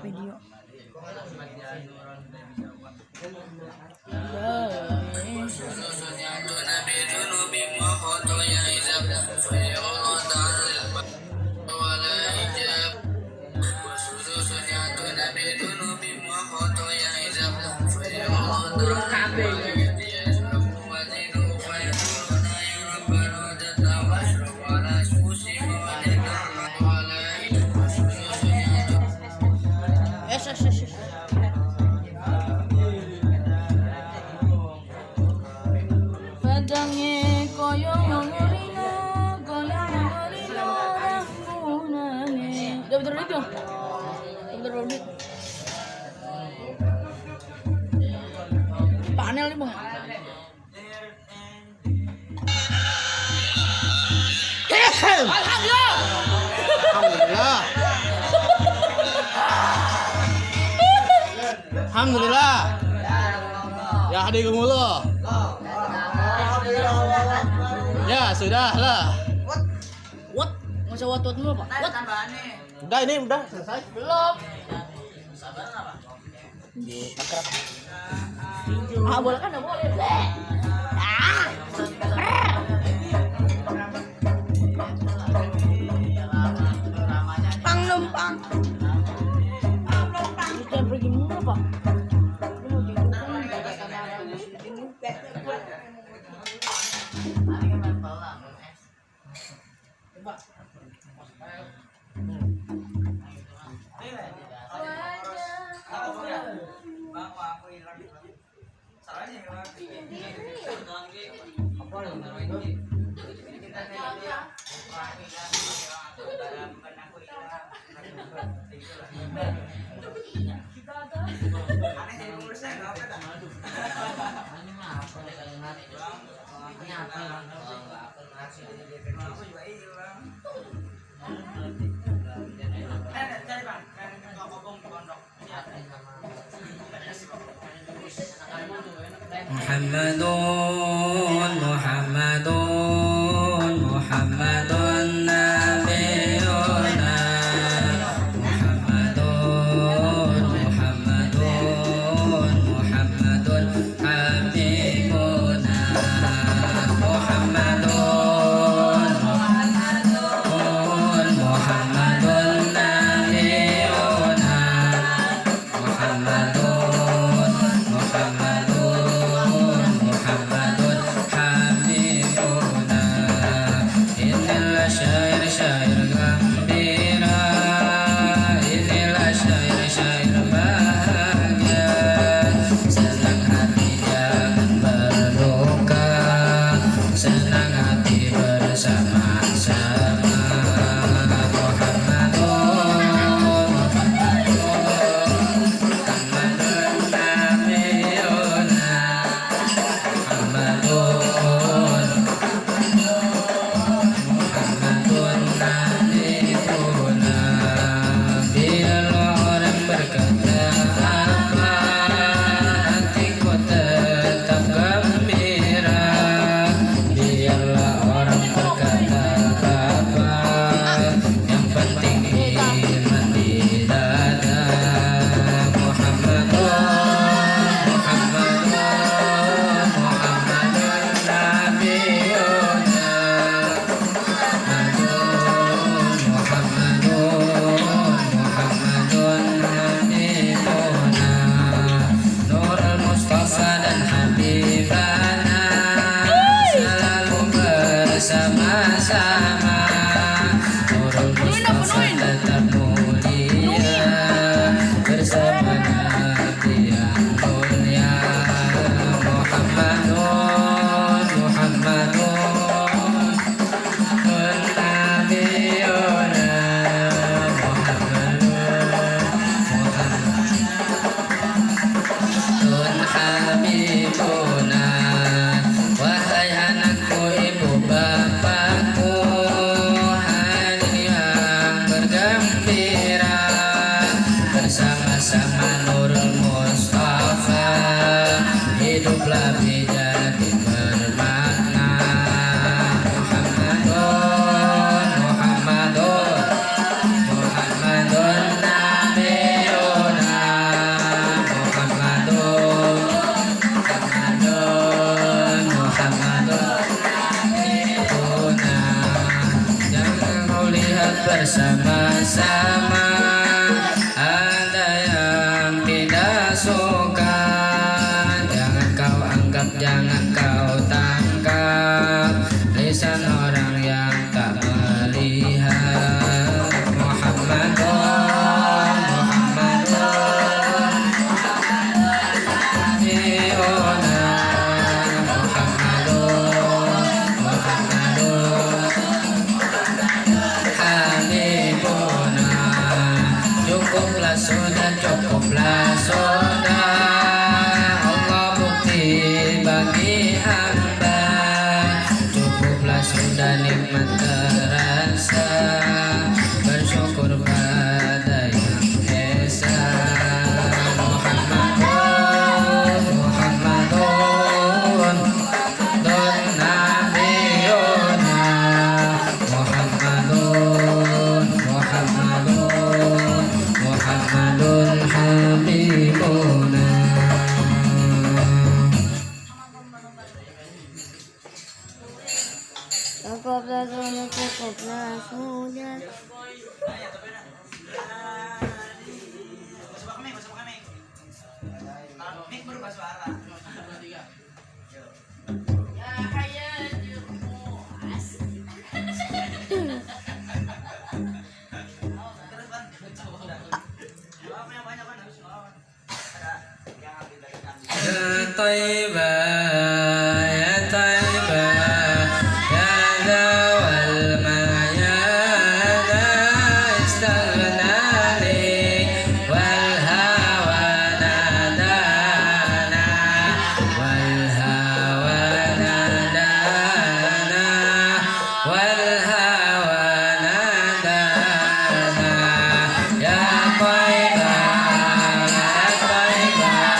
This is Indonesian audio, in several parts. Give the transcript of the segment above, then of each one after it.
video. Burung kabel. Padangnya koyong ngorina, koyong ngorina rampunane. Udah betul itu. Betul betul. Panel nih bang. Alhamdulillah. Alhamdulillah. Alhamdulillah. Ya hadir mulu. Ya sudah lah. What? Masa what dulu pak? What? Udah ini udah selesai. Belum. Ah boleh kan? Boleh. Pang numpang. Kita pergi mana pak? Muhammadun Muhammadun Muhammadun nabiyuna Muhammadun Muhammadun Muhammadun habibuna Muhammadun Muhammadun Muhammadun nabiyuna Muhammadun Muhammadun Muhammadun bersama-sama. Ada yang tidak suka, jangan kau anggap, jangan kau tangkap. Lisan orang yang tak melihat. Muhammadun, Muhammadun, Nabiuna, Muhammadun, Muhammadun, Habibuna. Cukuplah sudah, cukuplah sudah. Allah bukti bagi hamba. Cukuplah sudah, nikmat terasa. Bersyukur pada yang esa. Muhammadun, Muhammadun, Don Nabiyuna. Muhammadun, Muhammadun, Muhammadun Habibuna. Cukuplah sudah, cukuplah sudah. Ya Taibah, ya Taibah, ya Zawal Mayada, istaghnani wal hawa nadana, wal hawa nadana, wal hawa nadana. Ya Taibah, ya Taibah,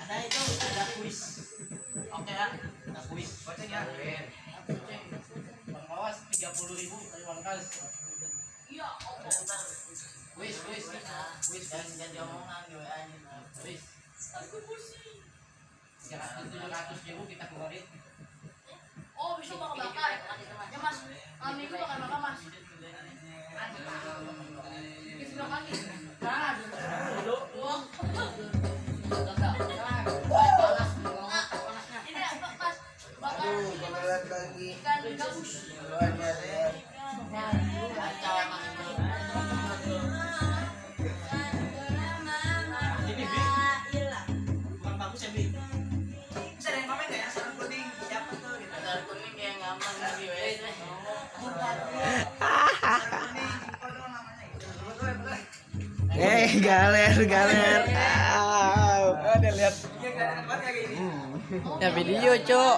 Ada itu, ada kuis. Oke ya, ada kuis. Baca ya. Bang Awas 30.000 kali uang kas. Iya, kuis. Kuis jangan diomongan di WA-nya. Kuis. Aku pusing. 700.000 kita keluarin. Oh, bisa bakar. Ya Mas, minggu bakar Mas. Ini sebelah kaki. Nah, dulu. Ini Mas, bakar ikan gabus. Ini Bi. Bukan bagus ya Bi. Bisa ada yang komen nggak ya? Sarang kuning siapa tuh? Gitu. Sarang kuning kayak ngaman lagi wes. Galer. Ada lihat. Ya video, Cok.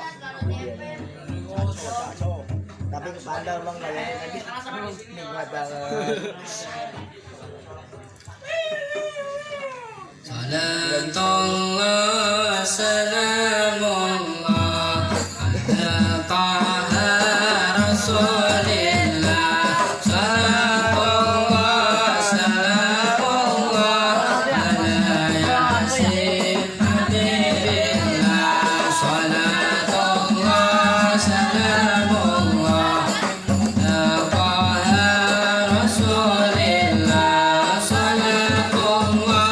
Tapi kepandang Bang kayaknya tadi. Nikmat banget. Salatullah salamullah ala taha rasulillah. Salatullah salamullah ala yasin habibillah. Salatullah salamullah ala taha rasulillah. Salatullah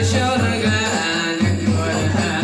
Surga anak mulia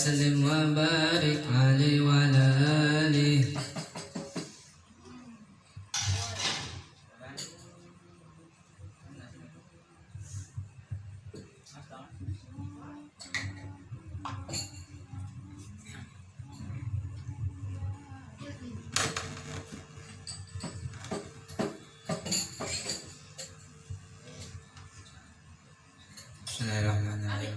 وسلم وبارك عليه وعلى آله. Bismillahirrahmanirrahim.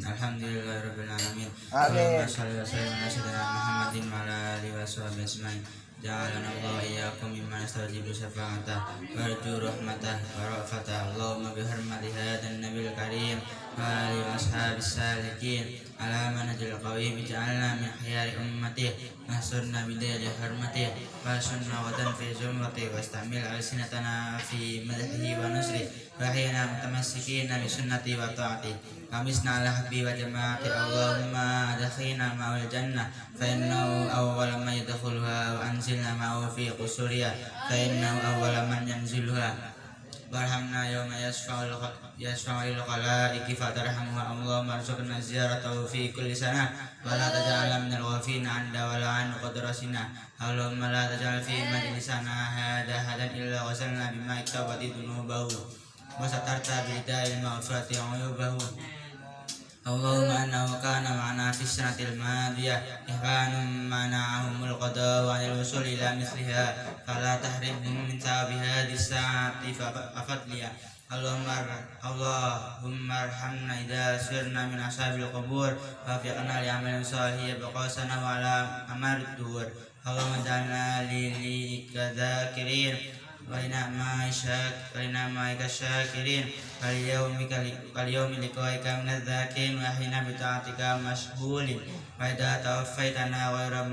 Alhamdulillahirrahmanirrahim. Allahumma shalli wa sallim ala sayyidina Muhammadin wa ala alihi wa sahbihi ajma'in. Ja'alana Allah iyyakum mimman yastajibu syafa'atah wa yarju rahmatah wa ra'fatah. Allahumma bihurmati hadan nabiyil karim wa alihi wa ashabis salikin ala manhajil qawim ij'alna min khiyari ummatih nahsurna bidayli hurmatih wa sunna wa fi zumratih wa istamil alsinatana fi madhihi wa nusri wa ahyina mutamassikina bi sunnati wa ta'ati kamisna ala habbi wa jama'ati. Allahumma adkhilna ma'al jannah fa innahu awwal man yadkhuluha wa anzilna ma'ahu fi qusuriha fa innahu awwal man yanziluha warhamna yawma yashfa'ul khalaiqi fatarhamuha. Allahumma arzuqna ziyaratahu fi kulli sana wa la taj'alna minal ghafina 'anda wa la 'an qadrasina. Allahumma la taj'al fi majlisana hada hadan illa wasalna bima iktabati dunubahu wa satarta bida'il maghfirati 'uyubahu. Allahumma annahu kana ma'ana fi sanatil madiyah ihwanun mana'ahumul qada wa anil wusul ila misliha fala tahrimhum min sawabi hadis sa'ati fafadliya. Allahumma arhamna idha sirna min ashabil qubur wa fiqna li amalin salih baqasana wa ala amarid dur. Allahumma ja'alna lilika dhakirin walina ma'ika syakirin waliyawmi liqa'ika minadh dhakirin wa ahina bita'atika mashghulin wa idha tawaffaytana ghayra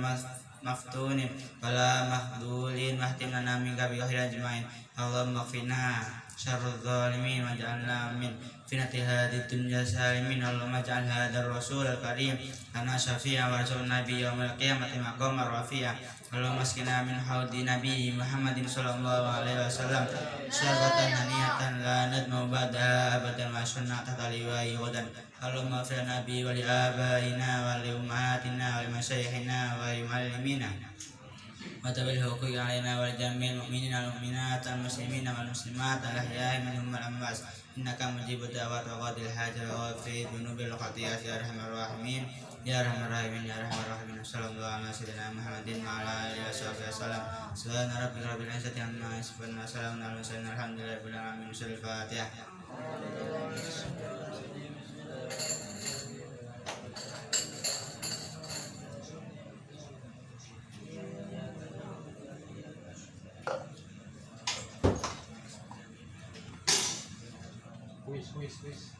maftunin wala makhdulin wahtimna minka bi khairin ajma'in. Allahumma qfina syarrul zalimin waj'alna min finati hadid dunya salimin. Allahumma ja'al hadar rasul al-karim lana syafi'a wa rasul nabi yawmal qiyamati maqamar rafi'a. Allahumma askina min haudi nabi Muhammadin sallallahu alaihi wasallam syarbatan haniyatan la nadmu ba'da abadan wa sunnatan taliwai wadan. Allahumma fil nabi wa li abaina wa li ummahatina wa li masyayikhina wa li muallimina wa tabil huquqi alaina wa li jami'il mu'minina wal mu'minat al muslimina wal muslimat al ahya'i minhum wal amwat innaka mujibud da'wat wa qadil hajat wa fi dunubil khati'ati ya arhamar rahimin ya arhamar rahimin ya arhamar rahimin. Sallallahu ala sayyidina Muhammadin wa ala alihi wasallam. Subhana rabbika rabbil izzati amma yasifun wa salamun alal mursalin alhamdulillahi rabbil alamin. Al-Fatihah. Kuis.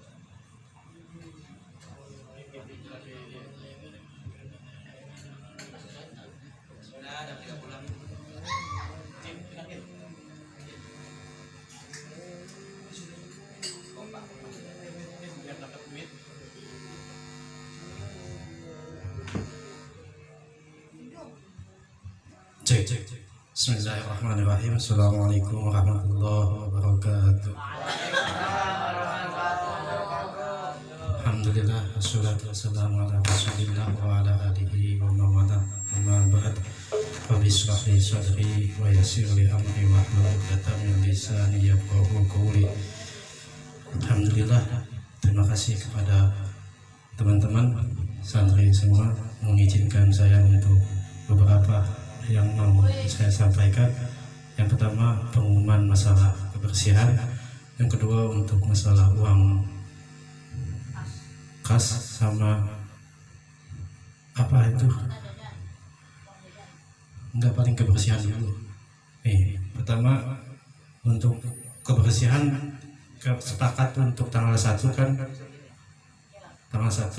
Cek. Bismillahirrahmanirrahim. Assalamualaikum warahmatullahi wabarakatuh. Alhamdulillah wassalatu wassalamu ala rasulillah wa ala alihi wa man wala. Amma ba'd. Rabbi shrah li sadri wa yassir li amri wa hlul 'uqdatam min lisani yafqahu qawli. Alhamdulillah, terima kasih kepada teman-teman santri semua mengizinkan saya untuk beberapa yang mau saya sampaikan. Yang pertama pengumuman masalah kebersihan, yang kedua untuk masalah uang kas sama apa itu enggak, paling kebersihan dulu. Pertama untuk kebersihan sepakat untuk tanggal 1 kan, tanggal 1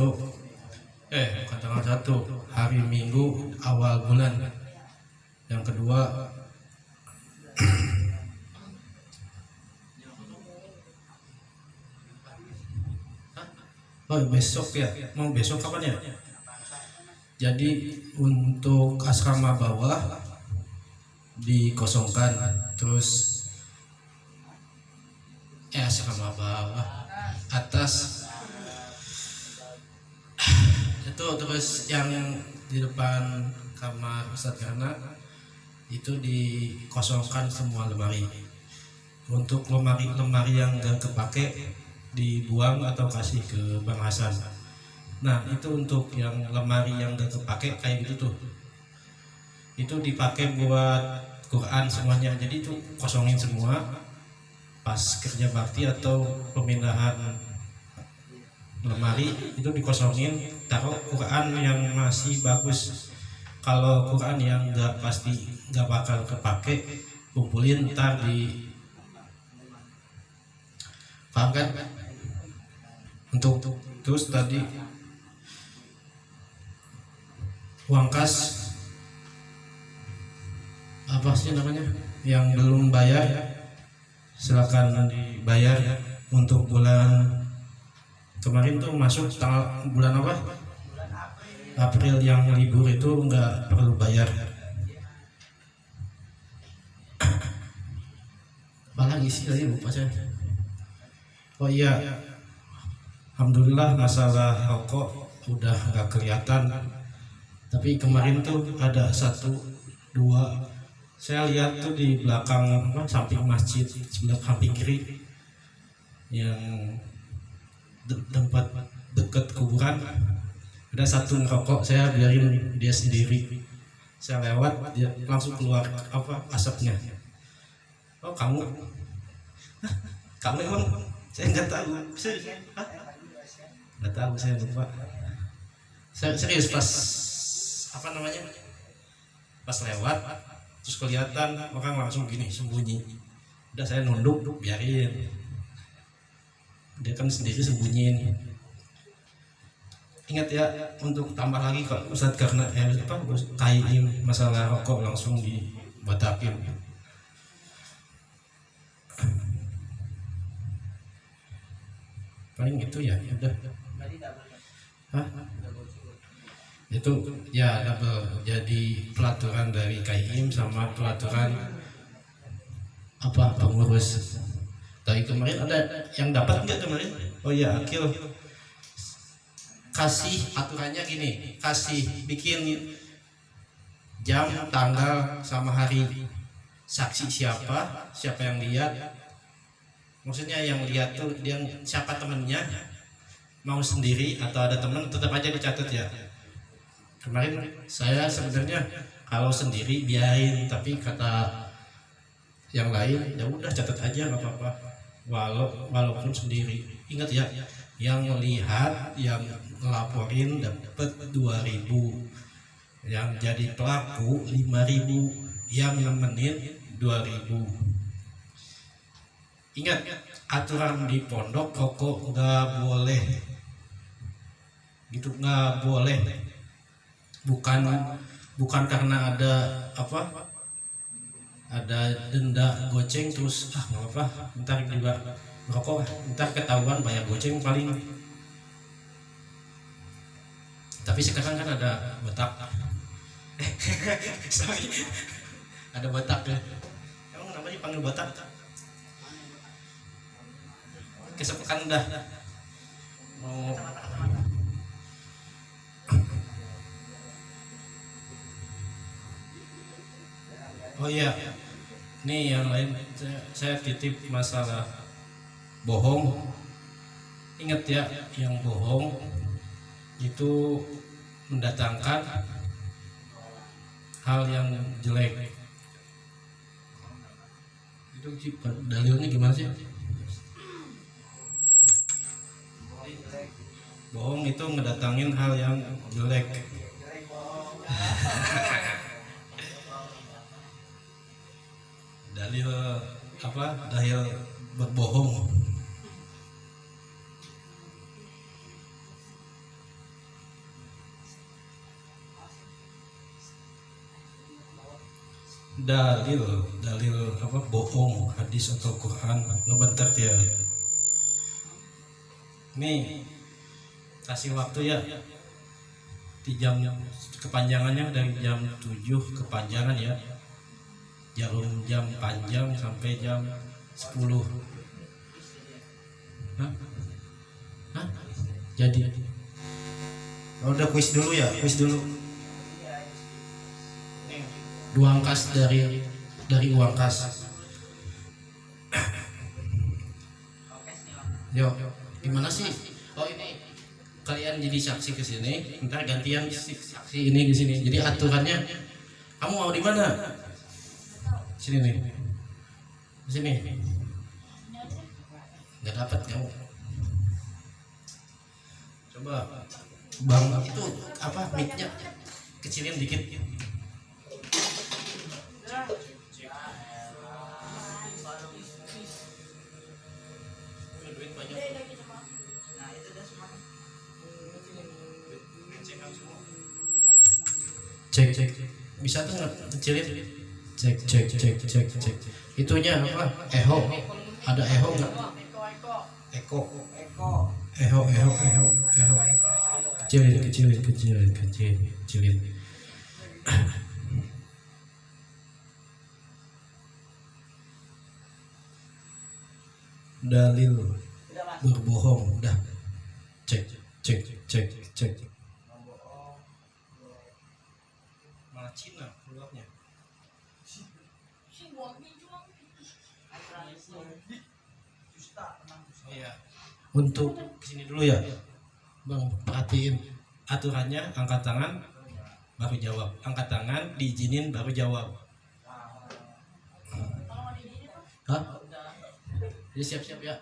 bukan tanggal 1, hari Minggu awal bulan. Yang kedua besok ya, mau besok kapan ya? Jadi untuk asrama bawah dikosongkan, terus asrama bawah atas itu terus yang di depan kamar Ustadz Karna itu dikosongkan semua lemari. Untuk lemari yang gak kepake dibuang atau kasih ke Bang Hasan. Nah itu untuk yang lemari yang gak kepake kayak gitu tuh, itu dipakai buat Quran semuanya. Jadi itu kosongin semua pas kerja bakti atau pemindahan lemari, itu dikosongin, taruh Quran yang masih bagus. Kalau Quran yang nggak pasti nggak bakal kepake, kumpulin ntar di, paham kan? Untuk terus tadi uang kas apa sih namanya yang belum bayar, silakan dibayar. Untuk bulan kemarin tuh masuk tanggal bulan apa? April yang libur itu nggak perlu bayar. Apalagi sih tadi lupa saya. Oh iya, alhamdulillah masalah rokok udah nggak kelihatan. Tapi kemarin tuh ada 1, 2, saya lihat tuh di belakang samping masjid sebelah samping kiri yang tempat dekat kuburan, ada 1 ngerokok. Saya biarin dia sendiri, saya lewat dia langsung keluar asapnya. Oh kamu emang? Saya nggak tahu, nggak tahu, saya lupa. Saya serius pas pas lewat terus kelihatan orang langsung gini sembunyi. Udah saya nunduk, biarin dia kan sendiri sembunyiin. Ingat ya, untuk tambah lagi kalau Ustadz karena KIM masalah rokok langsung dibatakin. Paling itu ya udah. Hah? Itu ya double, jadi pelaturan dari KIM sama pelaturan pengurus. Dari kemarin ada yang dapat nggak kemarin? Oh ya, Akil kasih aturannya gini, kasih bikin jam, tanggal sama hari, saksi siapa yang lihat. Maksudnya yang lihat tuh dia siapa temennya, mau sendiri atau ada temen, tetap aja dicatat ya. Kemarin saya sebenarnya kalau sendiri biarin, tapi kata yang lain ya udah catat aja nggak apa-apa, walaupun sendiri. Ingat ya, yang melihat, yang ngelaporin dapat 2.000, yang jadi pelaku 5.000, yang nemenin 2.000. Ingat, aturan di pondok rokok nggak boleh, gitu, nggak boleh. Bukan karena ada denda goceng terus nggak apa, ntar juga rokok, ntar ketahuan bayar goceng paling. Tapi sekarang kan ada botak. Sorry, ada botak ya. Emang namanya panggil botak? Kesepekan udah mau. Oh iya, nih yang lain saya titip masalah bohong. Ingat ya, yang bohong itu mendatangkan hal yang jelek. Itu dalilnya gimana sih? Bohong itu ngedatangin hal yang jelek. Dalil berbohong. Dalil bohong, hadis atau Quran ngebentar dia. Nih kasih waktu ya, di jam kepanjangannya dari jam 7 kepanjangan ya, jam panjang sampai jam 10. Hah? Jadi Oh, udah kuis dulu ya, kuis dulu. Dua angkas dari uang kas. Yo, gimana sih? Oh ini kalian jadi saksi ke sini, ntar gantian saksi ini di sini. Jadi aturannya, kamu mau di mana? Sini nih, di sini. Nggak dapat kamu. Coba, bang itu apa mic-nya kecilin dikit. Cek bisa tuh nggak kecilin? Cek itunya apa? Eho ada eho nggak? Eko kecilin. Dalil berbohong udah cek malah Cina keluarnya. Oh iya, untuk kesini dulu ya bang, perhatiin aturannya, angkat tangan baru jawab, angkat tangan diizinin baru jawab. Hah? Jadi siap-siap ya.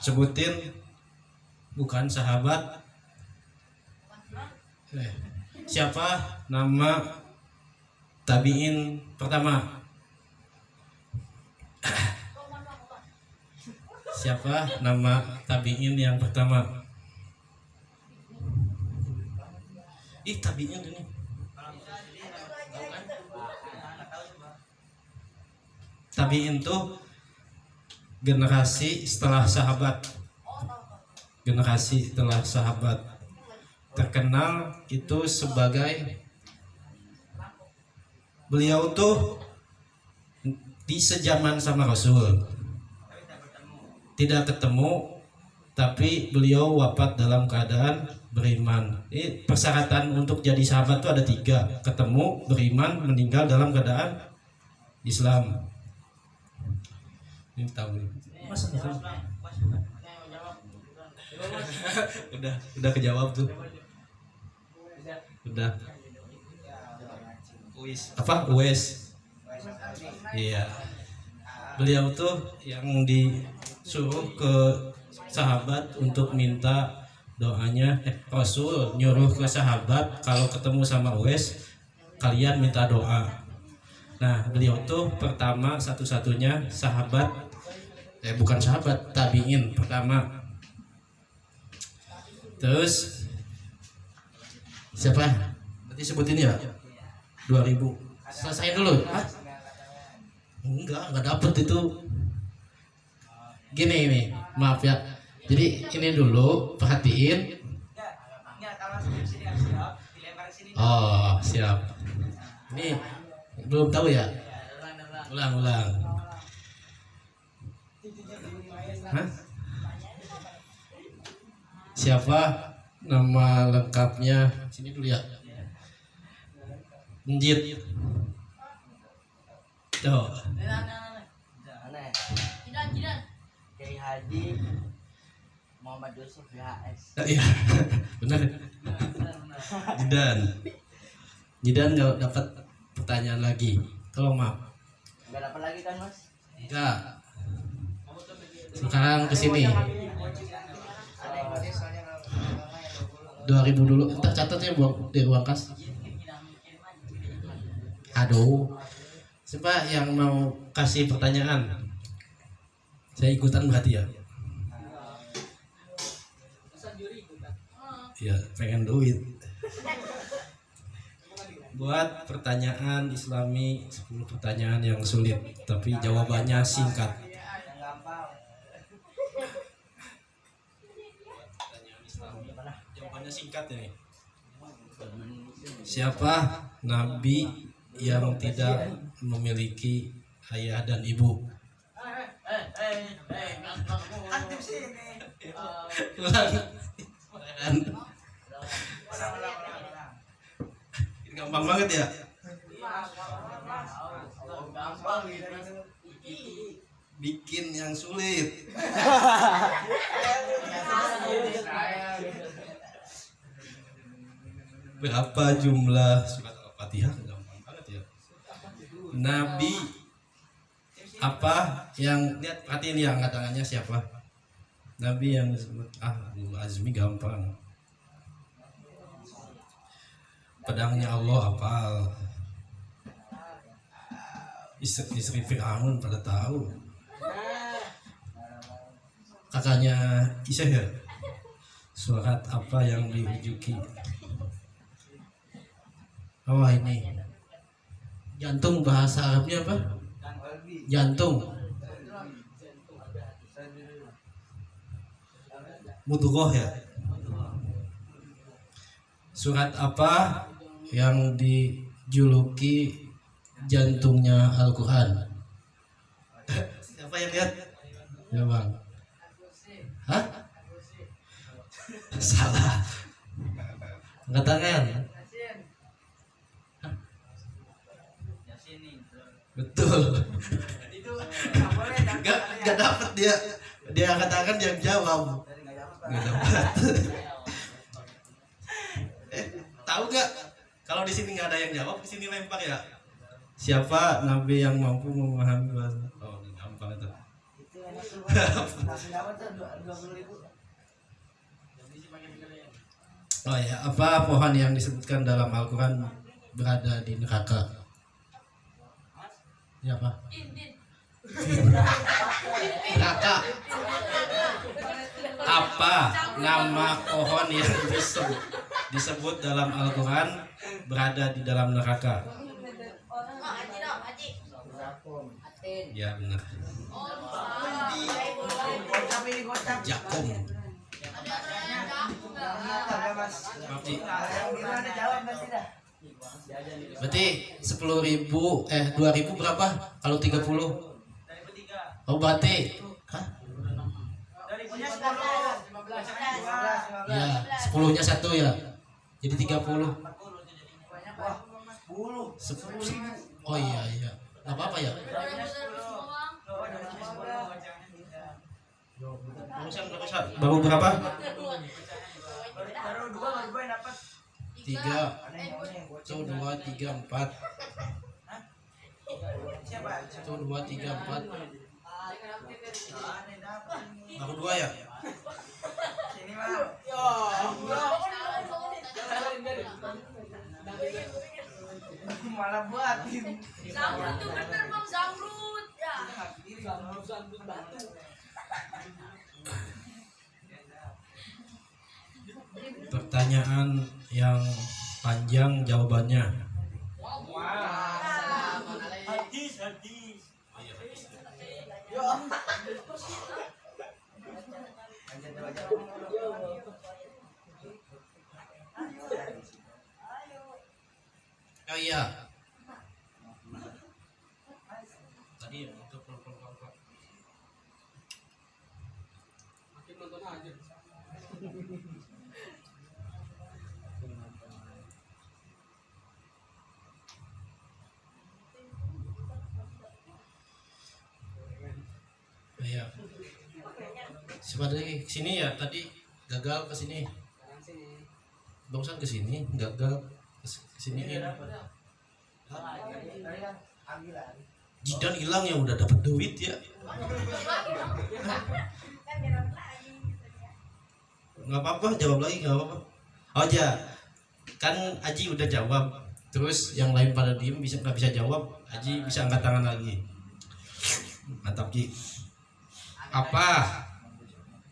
Sebutin bukan sahabat. Siapa nama tabiin pertama? Siapa nama tabiin yang pertama? Ih, tabiin ini. Tabiin tuh generasi setelah sahabat. Generasi setelah sahabat. Terkenal itu sebagai, beliau tuh di sejaman sama Rasul, tidak ketemu, tapi beliau wafat dalam keadaan beriman. Ini persyaratan untuk jadi sahabat tuh ada 3: ketemu, beriman, meninggal dalam keadaan Islam. Ini tahu masa udah kejawab tuh. Udah. Uwais. Iya. Beliau tuh yang disuruh ke sahabat untuk minta doanya. Rasul nyuruh ke sahabat kalau ketemu sama Uwais, kalian minta doa. Nah, beliau tuh pertama satu-satunya sahabat, bukan sahabat, tabiin pertama. Terus siapa? Berarti sebutin ya. 2000. Selesai dulu. Hah? Enggak dapet itu. Gini nih, maaf ya. Jadi ini dulu perhatiin. Oh, siap. Ini belum tahu ya? Ulang. Hah? Siapa nama lengkapnya? Sini dulu ya. Njit. Tuh. Jidan. Kiai Haji Muhammad Yusuf VHS. Iya. Benar. Jidan nggak dapat pertanyaan lagi. Tolong maaf. Nggak dapat lagi kan mas? Enggak. Sekarang kesini. 2000 dulu. Entar catatnya di uang kas. Aduh. Siapa yang mau kasih pertanyaan? Saya ikutan berarti ya. Ya, pengen duit. Buat pertanyaan Islami 10 pertanyaan yang sulit, tapi jawabannya singkat. Jawabannya singkat ini. Siapa nabi yang tidak memiliki ayah dan ibu? Ulang. Gampang banget ya. Bikin yang sulit. Berapa jumlah surat Al-Fatihah? Gampang banget ya. Nabi apa yang lihat, perhatiin yang angkat tangannya siapa? Nabi yang disebut Ahlul Azmi gampang. Pedangnya Allah apal. Istri Fir'aun pada tahu. Kakaknya Isa ya. Surat apa yang diujuki? Oh ini. Jantung bahasa Arabnya apa? Jantung. Mudghah ya. Surat apa yang dijuluki jantungnya Al-Quran? Siapa yang lihat? Ya bang. Hah? Salah. Angkat tangan. Hah? Betul. Gak dapet dia. Dia angkat tangan yang jawab. Gak dapet. Tahu gak? Kalau di sini nggak ada yang jawab, di sini lempar ya. Siapa nabi yang mampu memahami bahasa? Oh, gampang itu. Oh ya, apa pohon yang disebutkan dalam Al-Quran berada di neraka? Ya apa? Neraka. Apa nama pohon yang disebut dalam Al-Quran berada di dalam neraka? Ya benar. Jakum. Berarti 10.000 2.000 berapa kalau 30? Oh berarti ya 10-nya 1 ya. Jadi 30. Oh iya. Gak apa-apa ya. Baru berapa? 3. Tuh 2, 3, 4. Tuh 2, 3, 4. Baru 2 ya? Malah buatin. Zamrud tuh bener bang, Zamrud ya. Pertanyaan yang panjang jawabannya. Hadis. Oh iya. Tadi itu peluk-peluk. Makin nonton aja. Iya. Sebenarnya sini ya tadi gagal ke sini. Barusan ke sini gagal ke sini. Jidan hilang ya udah dapat duit ya. Nggak apa-apa jawab lagi nggak apa-apa. Oh ya kan Aji udah jawab. Terus yang lain pada diem nggak bisa jawab. Aji bisa angkat tangan lagi. Mantap Ki. Apa?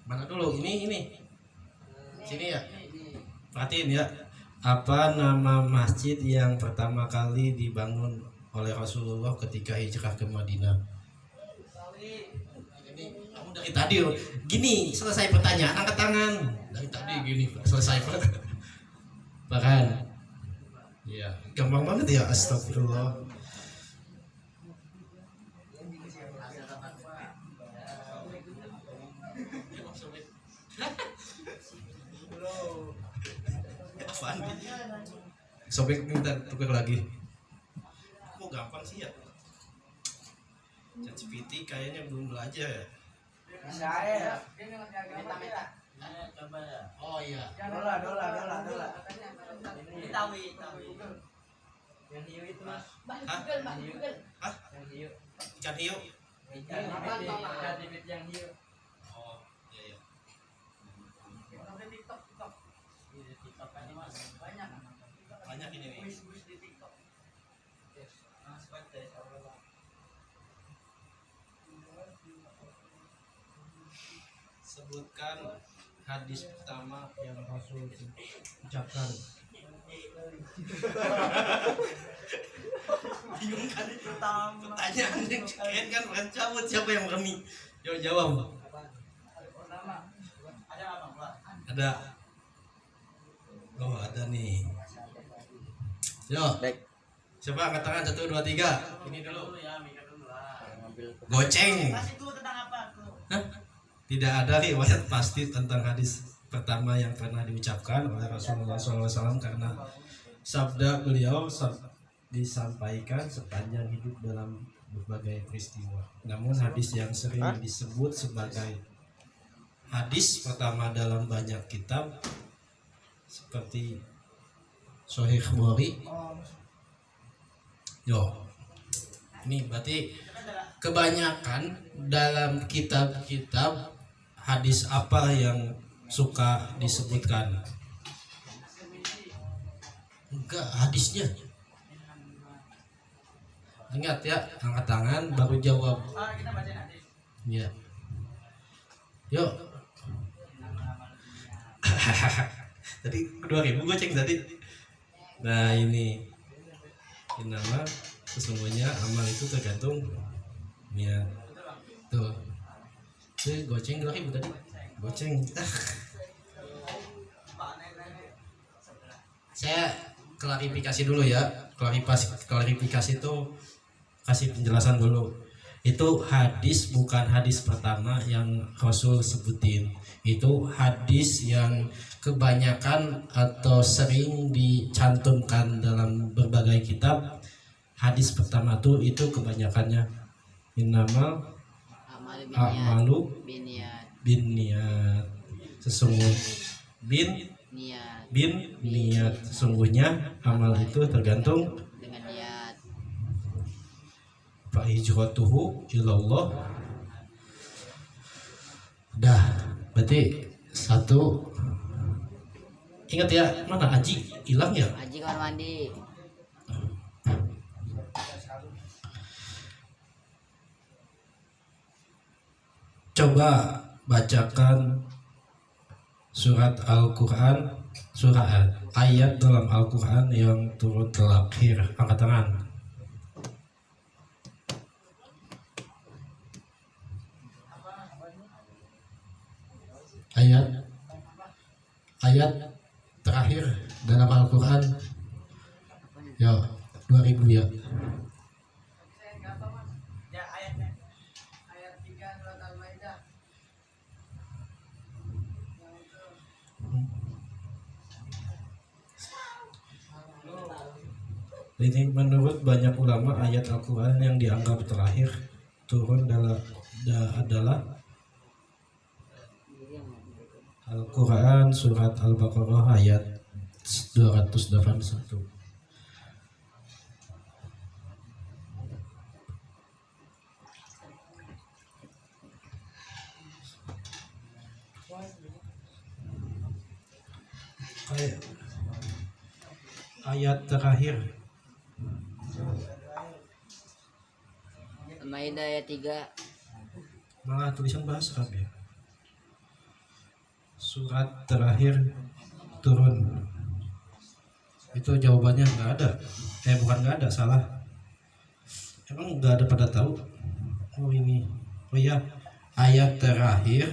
Mana dulu? Ini. Sini ya. Perhatiin ya. Apa nama masjid yang pertama kali dibangun oleh Rasulullah ketika hijrah ke Madinah? Ini kamu dari tadi gini selesai pertanyaan angkat tangan. Dari tadi gini selesai bahkan. Ya, gampang banget ya, astagfirullah. Sobek minta tukar lagi. Kok gampang sih ya? ChatGPT kayaknya belum belajar ya. Bisa ya. Meta. Ayo coba ya. Oh iya. Dola. Ini tahu. Yang hiu itu mas. Hah? Hah? Yang hiu. Ikan hiu? Ikan bibit yang hiu. Oh, iya. Di TikTok aja Mas. Banyak ini nih. Di TikTok. Sebutkan hadis pertama yang Rasul ucapkan. Bingung kan? Pertanyaan yang kalian kan bukan cabut, siapa yang berani? Yo jawab. Ada apa, Pak? Ada. Oh ada nih. Yo. Baik. Siapa angkat tangan 1, 2, 3. Ini dulu. Ya, mikir dulu lah. Goceng. Mas itu tentang apa tuh? Hah? Tidak ada riwayat pasti tentang hadis pertama yang pernah diucapkan oleh Rasulullah SAW karena sabda beliau disampaikan sepanjang hidup dalam berbagai peristiwa. Namun hadis yang sering disebut sebagai hadis pertama dalam banyak kitab seperti Sahih Bukhari. Ini berarti kebanyakan dalam kitab-kitab hadis apa yang suka disebutkan? Enggak, hadisnya. Ingat ya, angkat tangan baru jawab. Kita baca nanti. Ya. Yuk. Tadi 2000 goceng tadi. Nah ini nama sesungguhnya amal itu tergantung niat. Tuh. Goceng 2000 tadi. Goceng. Saya klarifikasi dulu ya. Klarifikasi itu kasih penjelasan dulu. Itu hadis bukan hadis pertama yang Rasul sebutin. Itu hadis yang kebanyakan atau sering dicantumkan dalam berbagai kitab. Hadis pertama itu kebanyakannya innamal a'malu binniyat. Niat. Sesungguhnya amal itu tergantung dengan niat. Fa hijratuhu ilallah. Dah, berarti satu. Ingat ya, mana Aji hilang ya? Haji kamar mandi. Coba bacakan surat Al-Quran, ayat dalam Al-Quran yang turun terakhir. Angkat tangan. Ayat terakhir dalam Al-Quran. Ya, 2000 ya. Ya, ayatnya. Ayat 3 surat Al-Maidah. Ini menurut banyak ulama ayat Al-Quran yang dianggap terakhir turun adalah Al-Quran surat Al-Baqarah ayat 281. Ayat terakhir Al-Maidah ayat 3. malah tulisan bahasa Arab ya. Surat terakhir turun itu jawabannya nggak ada. Bukan nggak ada, salah. Emang nggak ada pada tahu? Oh ini, oh ya, ayat terakhir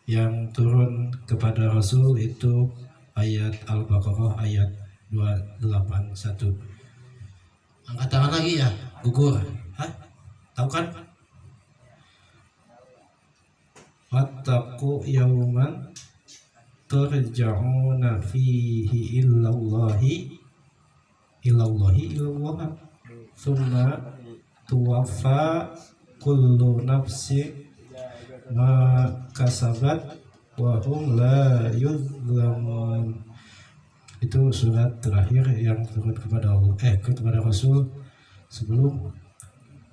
yang turun kepada Rasul itu ayat Al-Baqarah ayat 281. Angkat tangan lagi ya, gugur. Hah? Tahu kan? Wattaqu yauman turja'una fihi ilallahi ilallahi ilallah thumma tuwaffa kullu nafsi ma kasabat wa hum la yuzlamun. Itu surat terakhir yang turun kepada Allah, kepada Rasul sebelum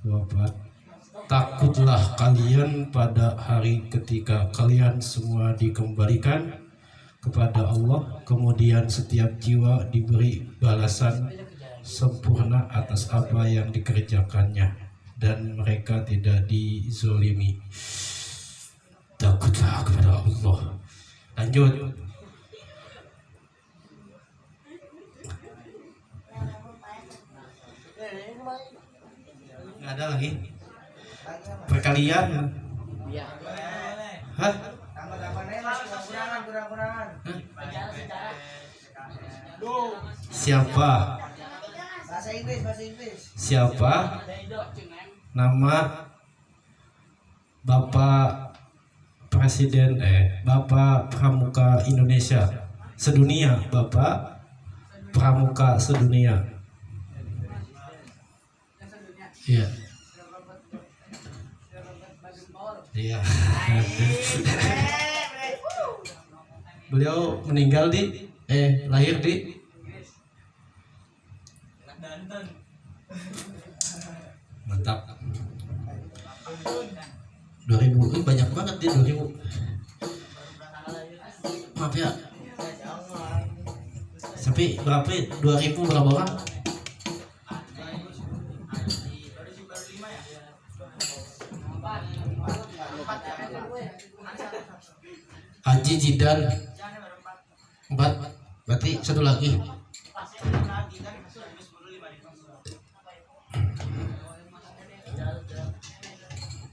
wafat. Takutlah kalian pada hari ketika kalian semua dikembalikan kepada Allah, kemudian setiap jiwa diberi balasan sempurna atas apa yang dikerjakannya dan mereka tidak dizolimi. Takutlah kepada Allah. Lanjut. Nggak ada lagi. Perkalian. Ya. Hah? Kurang-kurangan. Siapa? Bahasa Inggris. Siapa nama Bapak Presiden Bapak Pramuka Indonesia sedunia? Bapak Pramuka sedunia. Iya. Iya. Beliau meninggal di lahir di mantap. 2000 banyak banget di 2000. Maaf ya. Tapi berapa? 2000 berapa orang? Haji Jidan 4. Berarti satu lagi.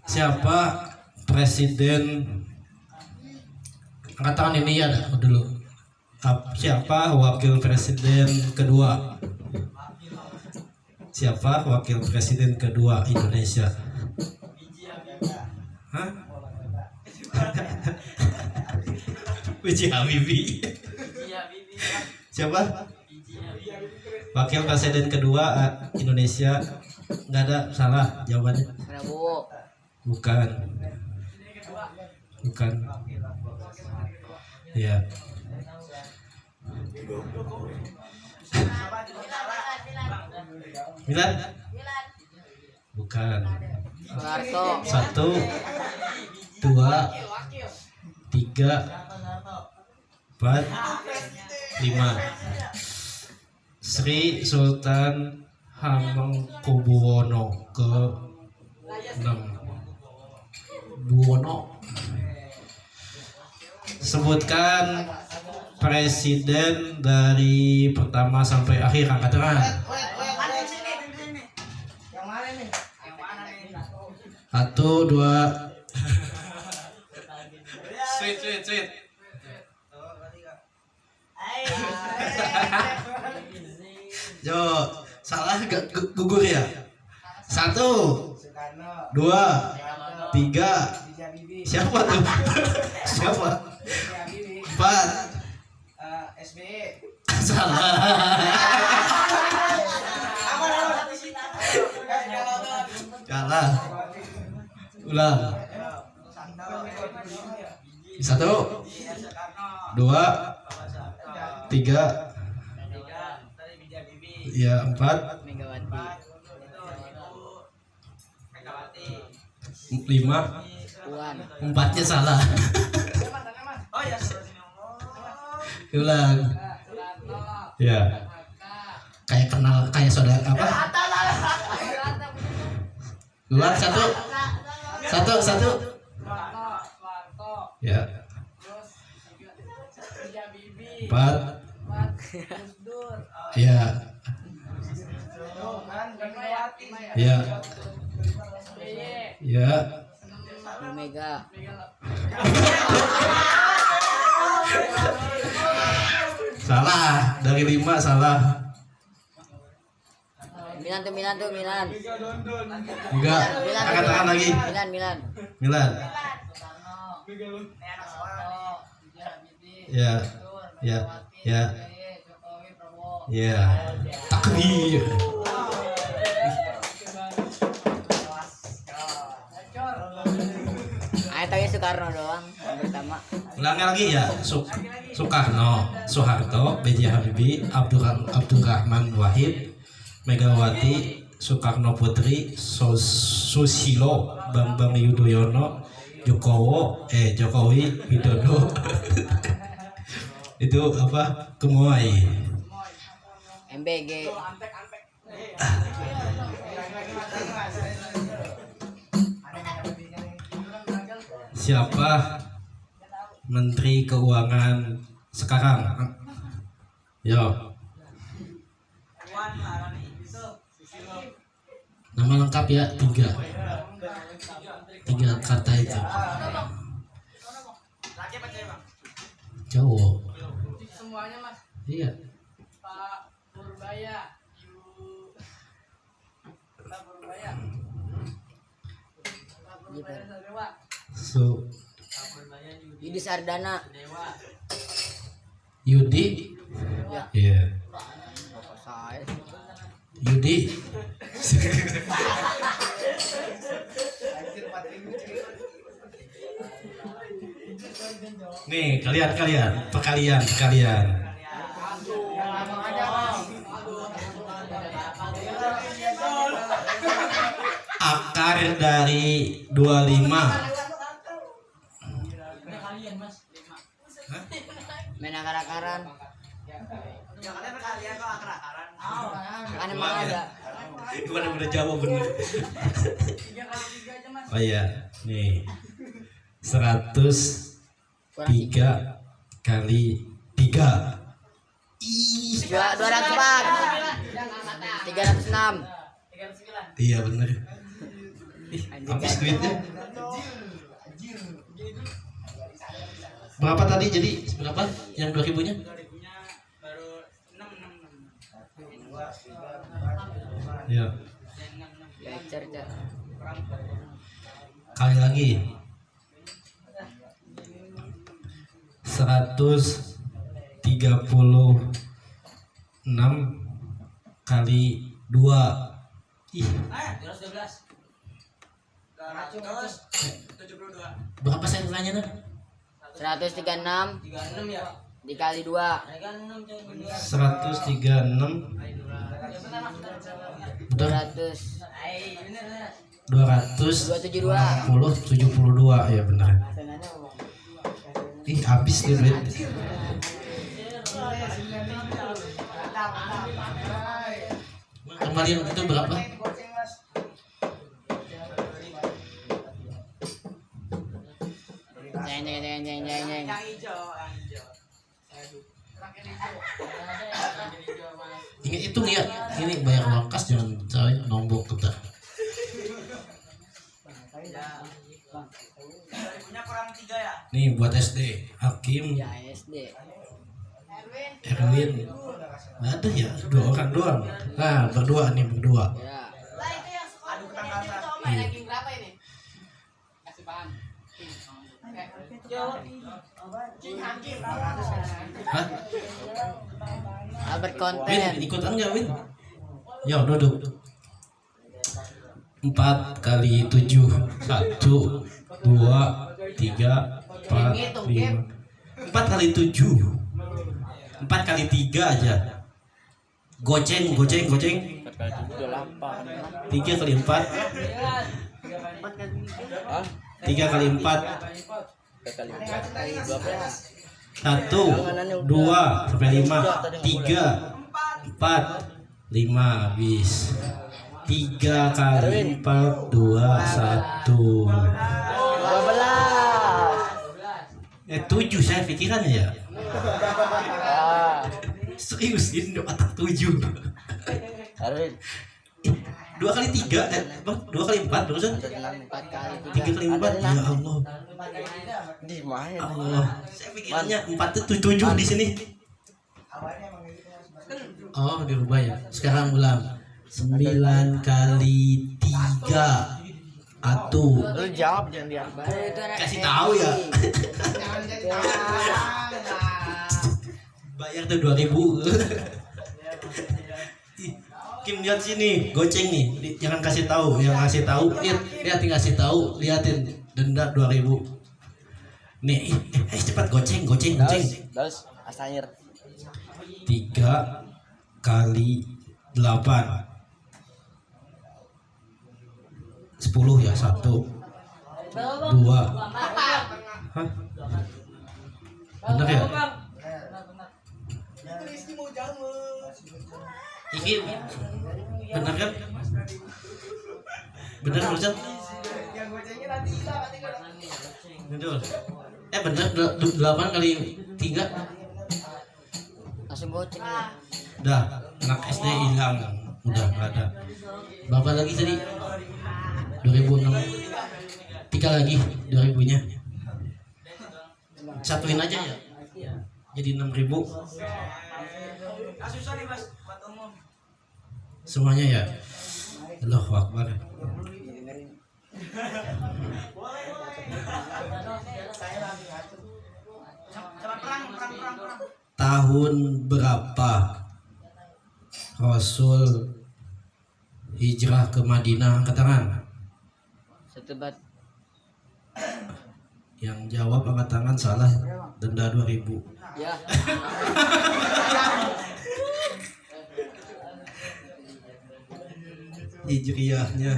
Siapa presiden angkatan ini ya dulu? Siapa wakil presiden kedua? Siapa wakil presiden kedua Indonesia? Hah? B.J. Habibie. Siapa? Wakil presiden kedua Indonesia. Nggak ada, salah jawabannya. Prabowo. Bukan. Ya. Milan? Bukan. Soeharto. 1, 2, 3, 4, 5. Sri Sultan Hamengkubuwono ke-6. Buwono. Sebutkan presiden dari pertama sampai akhir angkat tangan. Yang mana nih? 1, 2. Sweet. Yo, salah gak gugur ya? 1, 2, 3. Siapa tuh? Siapa? 4. SBY. Salah. Salah. Ulang. 1, 2, 3. Ya, 4. Megawati. 5. Puan. 4-nya salah. Ulang. Ya. Kayak kenal, kayak saudara apa? Ulang 1. Ya. 4. Ya. Ya. Ya. Mega. Salah, dari 5 salah. Milan. Enggak, angkat tangan lagi. Milan. Ya. Ya, takbir. Ayo tanya Soekarno doang yang pertama. Ulangi lagi ya. Soekarno, Soeharto, B.J. Habibie, Abdurrahman Wahid, Megawati, Soekarno Putri, Susilo, Bambang Yudhoyono, Jokowi Widodo. Itu apa? Kemoai. MBG. Siapa Menteri Keuangan sekarang? Yo. Nama lengkap ya, tiga kata itu. Cowok. Semuanya mas. Iya. Pak Purbaya. Pak Purbaya. Pak Purbaya Sadewa. Yudi Sardana. Yudi. Iya. Saya. Yudi. Nih, perkalian. Akar dari 25. Main akar-akaran. Kan emang ada. Gimana udah jawab bener. 3 kali 3 aja mas. Oh iya, nih 103 kali 3. 204. 306. 39. Iya bener. Habis duitnya. Berapa tadi? Jadi berapa? Yang 2000-nya? 2000-nya baru 666. Iya. Lecet. Kali lagi. 136 kali 2. Ih, 212. 272. berapa saya tanya nih? 136 36 ya. dikali 2. 136 betul 272. 72 ya benar. Ih habis nih duit. Kemarin itu berapa? Jeng. Ini hitung ya. Ini bayar uang kas jangan saya nombok kita. Nih buat SD Hakim, Ya SD. Erwin. Nggak ada ya, 2 orang doang. Nah berdua. Ya. Lah itu yang sekolah itu Oma ranking berapa ini? Kasih paham. Hah? Albert Win konten. ikutan nggak Win? Yo duduk. 4 kali 7 1 2 3 4 5. 4 kali 7 4 kali 3 aja. Goceng 3 kali 4 3 kali 4 1 2 sampai 5 3 4 5 habis 3 kali 4 2 1 7 saya pikiran ya. Serius ini otak 7. 2 kali 3 2 kali 4 barusan 4 kali 3 kali 4 ya Allah. Di mana? Allah. Saya pikirannya 4 itu 7 di sini. Oh, dirubah ya. Sekarang ulang. 9 kali 3 Atuh. Lu jawab jangan diam. Kasih tahu ya. Bayar tuh 2000. lihat sini, goceng nih. Jangan kasih tahu, yang kasih tahu, lihatin kasih tahu, liatin denda 2000. Nih, cepat goceng. Dos, asair. 3 kali 8. 10 ya, 1 2. Hah? Bener ya? Ini bener kan? Bener Ustaz? Betul. Bener 8 kali 3. Langsung goceng ya. Udah, anak SD hilang. Udah nggak ada. Bapak lagi tadi 2006. 3 lagi 2000-nya. Satuin aja ya. Jadi 6.000. Semuanya ya. Allahu Akbar. Tahun berapa Rasul hijrah ke Madinah? Angkat tangan. Setebat. Yang jawab angkat tangan salah, denda 2000. Ya. Hijriahnya.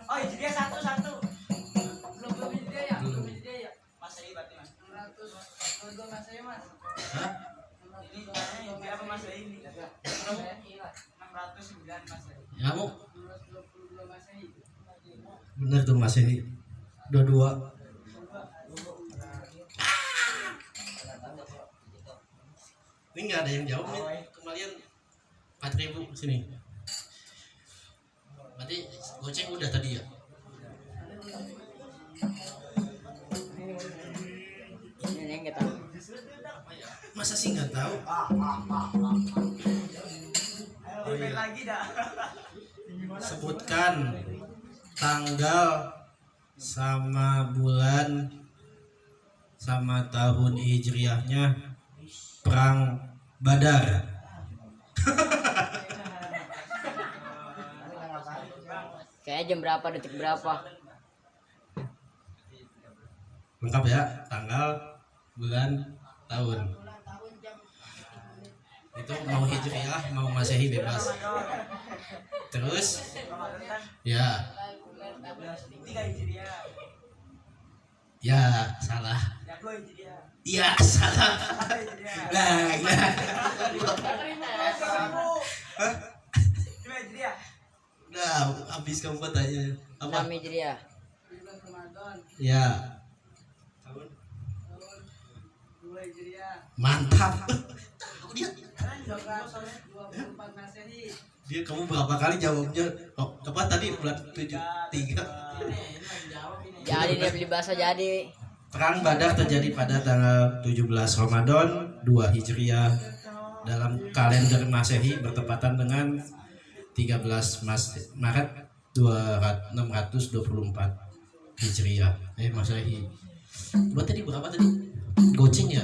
Oh, hijriah satu. Belum hijriah ya? Belum hijriah ya? Masehi berarti Mas. 622 Masehi Mas. Hah? Ini berapa Masehi ini? 609 Masehi. Kamu 622 Masehi. bener tuh Masehi 22. Ini nggak ada yang jawab nih, kembalian 4.000 sini. Berarti goceng udah tadi ya. Ini yang kita. Masa sih nggak tahu? Lagi dah. Sebutkan tanggal sama bulan sama tahun hijriahnya perang Badar. Kayaknya jam berapa, detik berapa? Lengkap ya, tanggal, bulan, tahun. Itu mau hijriah, mau masehi bebas. Terus, ya, 3 hijriah. ya salah. Ya, 2 hijriah. Ya salah. Nah, nah. 2 hijriah. Nah, habis kamu tanya apa? 6 Hijriah. Ya, 2 hijriah. mantap. Dia, 24 Masehi. dia kamu berapa kali jawabnya? Oh, apa tadi bulan 3? Jadi dia beli bahasa jadi. Perang Badar terjadi pada tanggal 17 Ramadan 2 Hijriah dalam kalender Masehi bertepatan dengan 13 Maret 624 Hijriah. Masehi. Buat tadi berapa tadi? Goceng ya?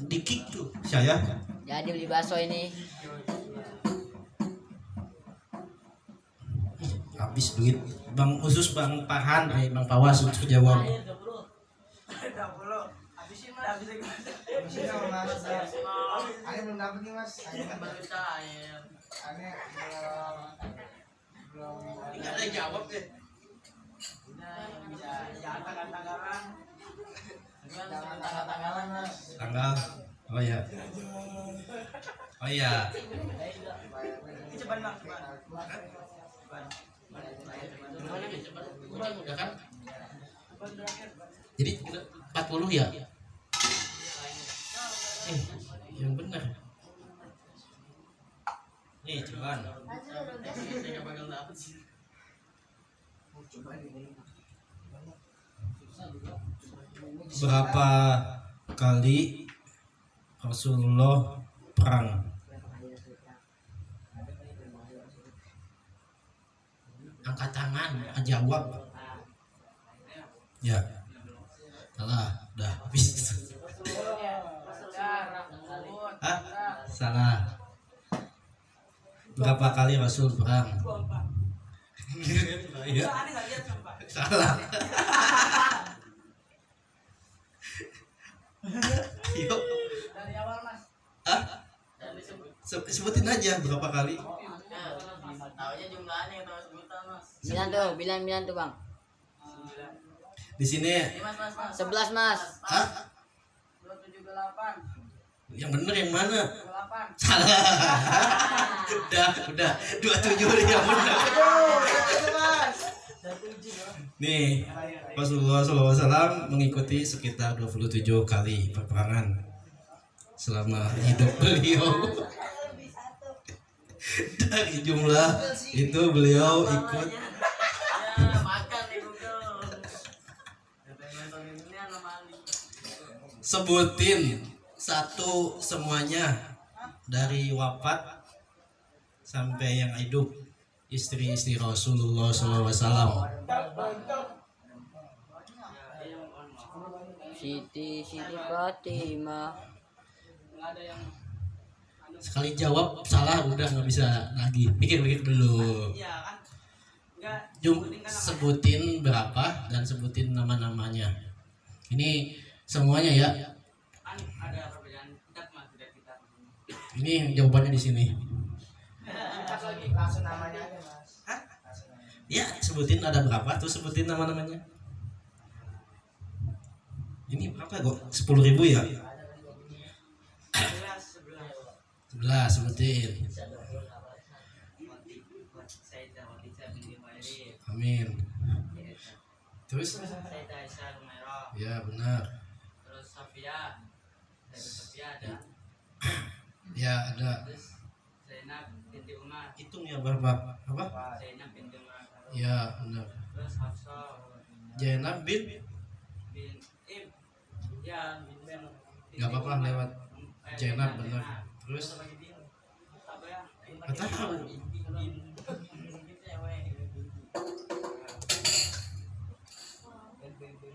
Dikik tuh saya. Jadi beli bakso ini. Habis duit Bang Usus, Bang Farhan, Bang Pawas untuk jawab. 20. Habisin Mas. Habisin Mas. Aneh belum dapet nih Mas. Aneh belum. Ini nggak ada yang jawab deh. Jangan tanggal-tanggalan. Jangan tanggal-tanggalan Mas. Tanggal. Oh ya. Oh ya. Ini cepat Bang, cepat. Udah kan? Jadi 40 ya? Yang benar. Nih, cuman. Saya nggak bakal dapet sih. Berapa kali Rasulullah perang? angkat tangan, jawab. Ya. Salah, udah habis. Hah? Salah. Berapa kali Rasul perang? Iya. Salah. Yuk. Dari awal Mas. Ah? Sebutin aja berapa kali? Taunya jumlahnya tahu sebutan Mas. Bilang tuh bang. Di sini. Mas. 11 mas. Hah? 278. Yang bener yang mana? 28. Salah. Udah 27 yang bener. Nih, Rasulullah SAW mengikuti sekitar 27 kali peperangan selama hidup beliau. Dari jumlah itu beliau ikut Makan di Google. Ini anomali. sebutin satu semuanya dari wafat sampai yang hidup istri-istri Rasulullah SAW. Siti Fatimah. Enggak ada yang Sekali jawab salah udah nggak bisa lagi. Pikir-pikir dulu. iya kan? Enggak Sebutin berapa dan sebutin nama-namanya. Ini semuanya ya. kan ada perbedaan kitab Mas, tidak kitab. Ini jawabannya di sini. Langsung namanya aja Mas. Ya, sebutin ada berapa tuh, sebutin nama-namanya. Ini berapa kok? 10.000 ya? 11 sebutin. Amin. Terus? Ya benar. Terus Sofia ada. Ya ada. Terus Zainab binti Umar. Hitung ya berapa? Apa? Zainab binti Umar. Ya benar. Terus Hafsah Zainab bin? bin ya bin Gak apa-apa lewat. Zainab benar. Terus? apa ya? Gak tahu.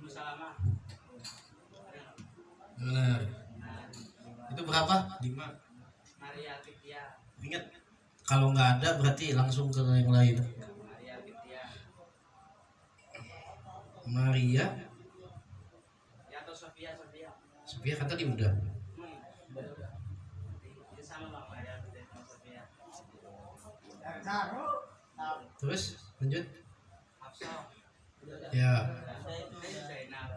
Salamah. Benar. Itu berapa? 5. Maria Titia. Ingat, kalau nggak ada berarti langsung ke yang lain. Maria Titia. Maria, Ya atau Sofia. Sophia kan tadi udah. Itu sama Bang Maria Titia sama Sofia. Terus lanjut. Hafsah. Ya, Zainab.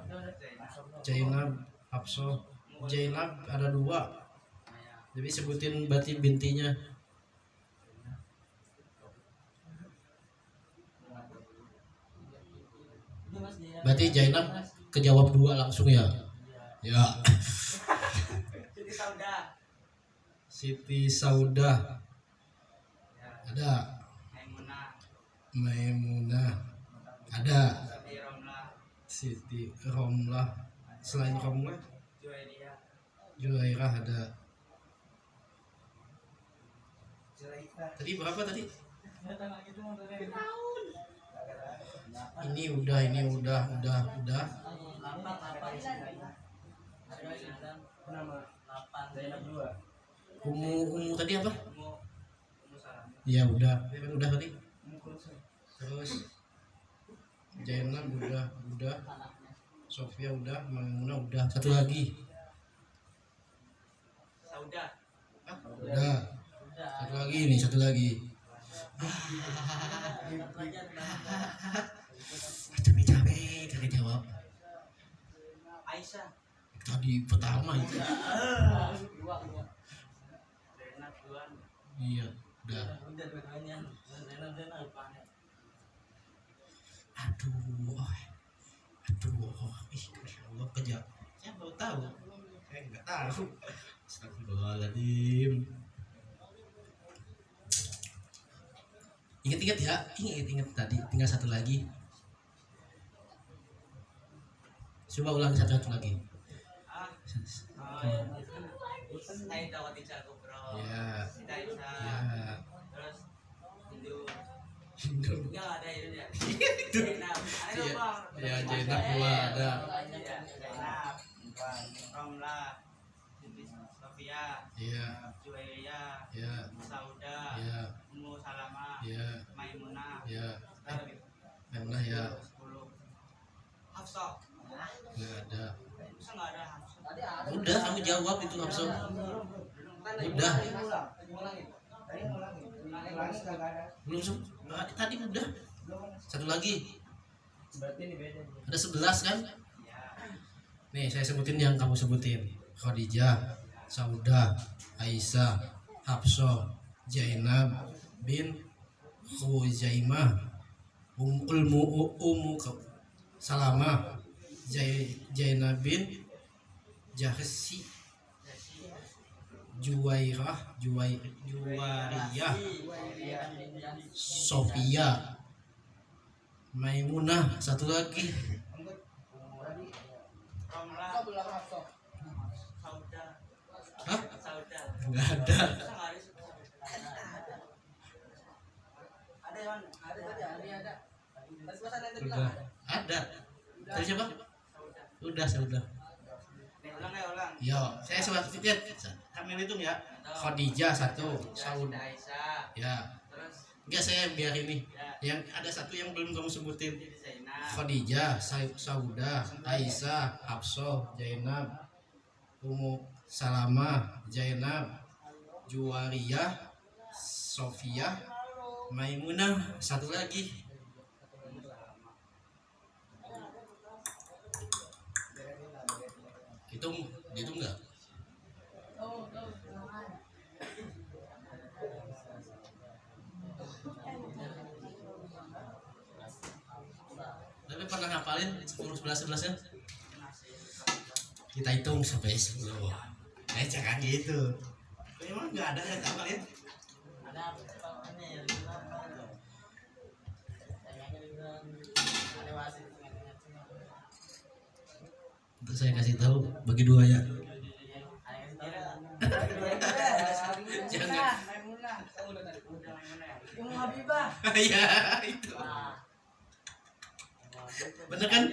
Zainab, Hafsah. Zainab ada 2. Maya. Jadi sebutin berarti bintinya. Berarti Zainab kejawab 2 langsung ya. Ya. Siti Sauda. Siti Saudah Ya. ada. Maimunah. Maimunah ada. Siti Romlah. Siti Romlah. Selain Romlah, Juwairiyah. Juwairah ada. Tadi berapa tadi? Ini udah. Umu tadi apa? Ya udah tadi. Terus Zainab udah. Sofia udah, Maimunah udah. Satu lagi. Sauda. Udah. Satu lagi. Capek kali jawab. Aisyah. Tadi pertama itu. Zainab Duan. Iya, udah. Udah dua-duanya. Zainab. Aduh, Masya Allah kejap. Saya baru tahu. Saya nggak tahu. Astagfirullahaladzim. Ingat ya, ingat tadi. Tinggal satu lagi. Coba ulang satu lagi. Saida Khadijah Kubro. Ya. Siti Aisyah. Ya. Terus Hindu. Hindu. Enggak ada ini Jainab 2 ada. Zainab, Romla, Siti Sofia, Iya, Juwairia, iya, Sauda, iya, Ummu Salamah, iya, Maimunah, iya. Memang ya 10. Hafsah, nggak ada. masa nggak ada Hafsah? Udah kamu jawab itu langsung. Udah. Belum tadi udah. Satu lagi. Ada 11 kan? Nih saya sebutin yang kamu sebutin. Khadijah, Saudah, Aisyah, Hafsah, Zainab bin Khuzaimah, Ummu Salamah, Zainab bin Jahsi, Juwariyah, Sofia, Maimunah, satu lagi. Romla, Sauda, Hah? Sauda, Nggak ada. masa nggak ada? Ada kan? Udah. Ada. Tadi siapa? Sudah. Nih ulang ya ulang. Yo, saya sebutin. Kami hitung ya. Khadijah 1, Saudah. Aisyah, Ya. terus Enggak, saya biar ini. Yang ada satu yang belum kamu sebutin. Zainab, Khadijah, Saudah, Aisyah, Hafsah, Zainab, Ummu Salamah, Zainab, Juwariyah, Sofia, Maimunah, satu lagi. Hitung enggak? Tapi pernah ngapalin 10, 11, 11 nya? Kita hitung sampai 10. Jangan gitu. Emang nggak ada yang ngapalin? ada ini ya, ada wasit. Untuk saya kasih tahu bagi 2 ya. Jangan. Ummu Habibah. Ya itu. Bener kan?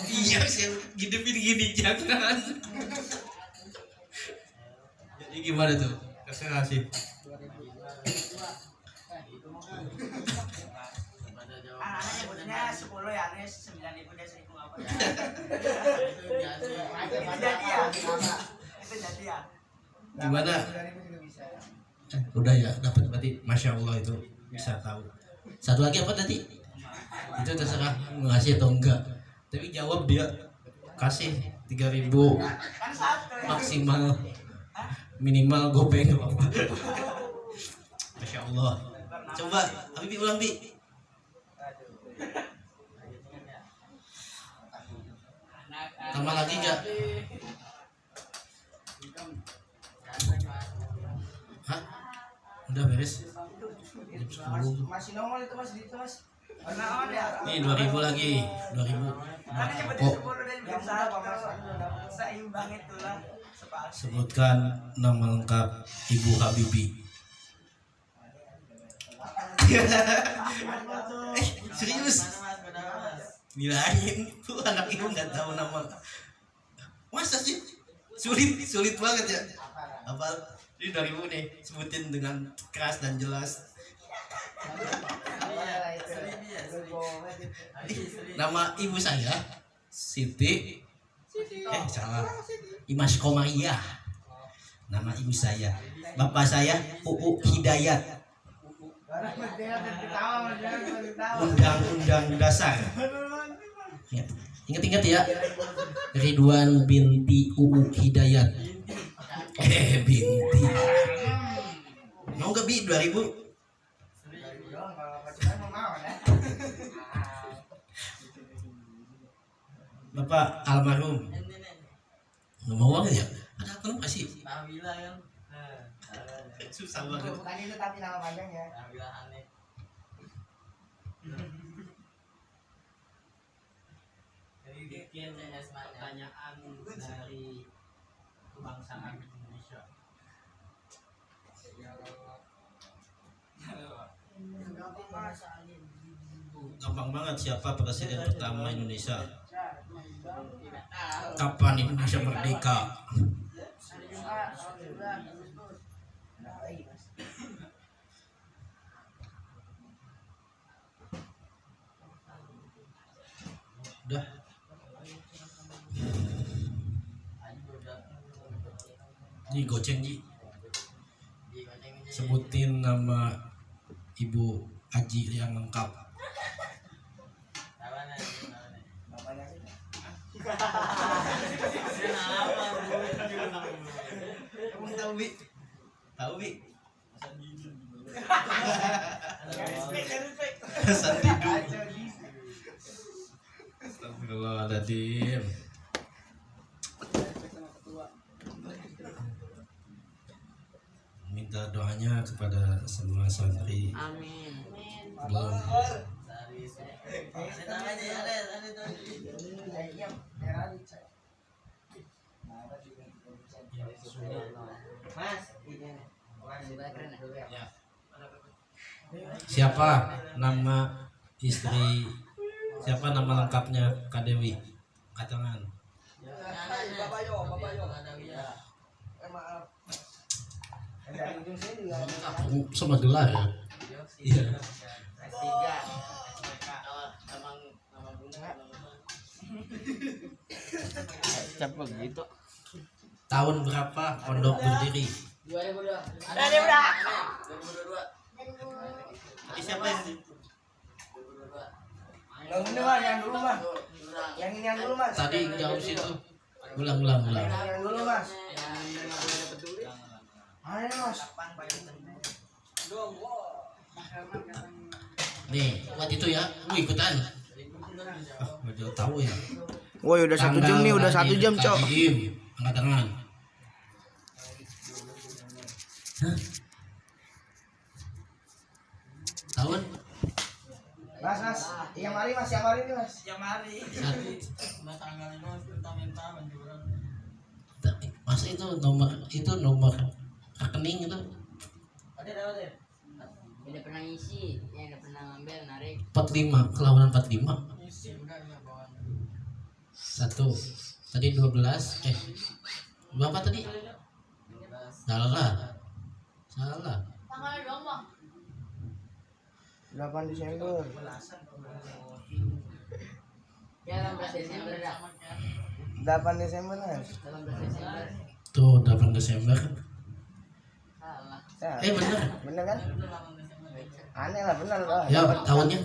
Iya, saya gini jangan. Jadi gimana tuh? Saya kasih. Anaknya sebutnya 10 ya, ini 9.000 dia 1.000 apa ya? Itu jadi ya? Itu jadi ya? Gimana? Udah ya, dapat berarti. Masya Allah itu bisa tahu. Satu lagi apa tadi? Itu terserah mau ngasih atau enggak. Tapi jawab dia kasih 3.000 Kan satu ya? maksimal, minimal gopeng nggak apa-apa. Masya Allah. Coba Habibie ulang Bi. Tambah lagi nggak? Hah? Udah beres? Jam 10. Masih nongol itu Mas di itu Mas. Nah, ya. Nih 2.000 lagi, 2.000. Tadi sebutin Kok 10 dan bikin satu. Seimbang itulah. Sepatu. sebutkan nama lengkap Ibu Habibie. Serius? Bilangin tuh anak ibu nggak tahu nama. Masa sih? Sulit banget ya. Apa? Ini 2.000 nih, sebutin dengan keras dan jelas. Nama ibu saya Siti. Salah. Imas Komariah. Nama ibu saya. Bapak saya UU Hidayat. Undang-Undang Dasar. Ya. Ingat-ingat ya. Ridwan binti UU Hidayat. Binti. Mau nggak Bi 2.000? Bapak almarhum. Nggak mau uang ya? Ada apa nggak sih? Nabila kan. Susah banget. Bukan itu tapi nama panjangnya. Nabila aneh. Jadi bikin pertanyaan dari kebangsaan Indonesia. gampang banget, siapa presiden pertama Indonesia? Kapan Indonesia merdeka? Udah. Ji goceng Ji. Sebutin nama Ibu Aji yang lengkap. Kamu tahu Bi? Tahu Bi? Santidu. Astagfirullahaladzim. Minta doanya kepada semua santri. Amin. Belum. Siapa nama istri? Siapa nama lengkapnya Kak Dewi? Angkat tangan. Dari ujung sini juga Sama gelar ya. Iya. Cepet gitu. Tahun berapa pondok berdiri? 2002. Ada udah. 2022. Ini siapa yang yang ini mas, yang dulu mas, yang ini yang dulu mas, Tadi jauh situ. Ulang. yang dulu mas, mana mas? Nih, buat itu ya. Ikutan. Udah tahu ya. Woi udah 1 jam nih, udah 1 jam cok. Diem. Angkat tangan. Hah? Tahun? Mas, yang mari mas, yang mari nih mas. Masa itu nomor rekening itu Udah pernah ngisi, ya udah pernah ngambil, narik. 45 kelawanan 45. 1 tadi 12 berapa tadi? Salah. Tanggal dong bang. 8 Desember. Ya 18 Desember dah. 8 Desember mas. 18 Desember. Tuh 8 Desember. Salah. Ya, Bener kan? Aneh lah bener lah. Ya tahunnya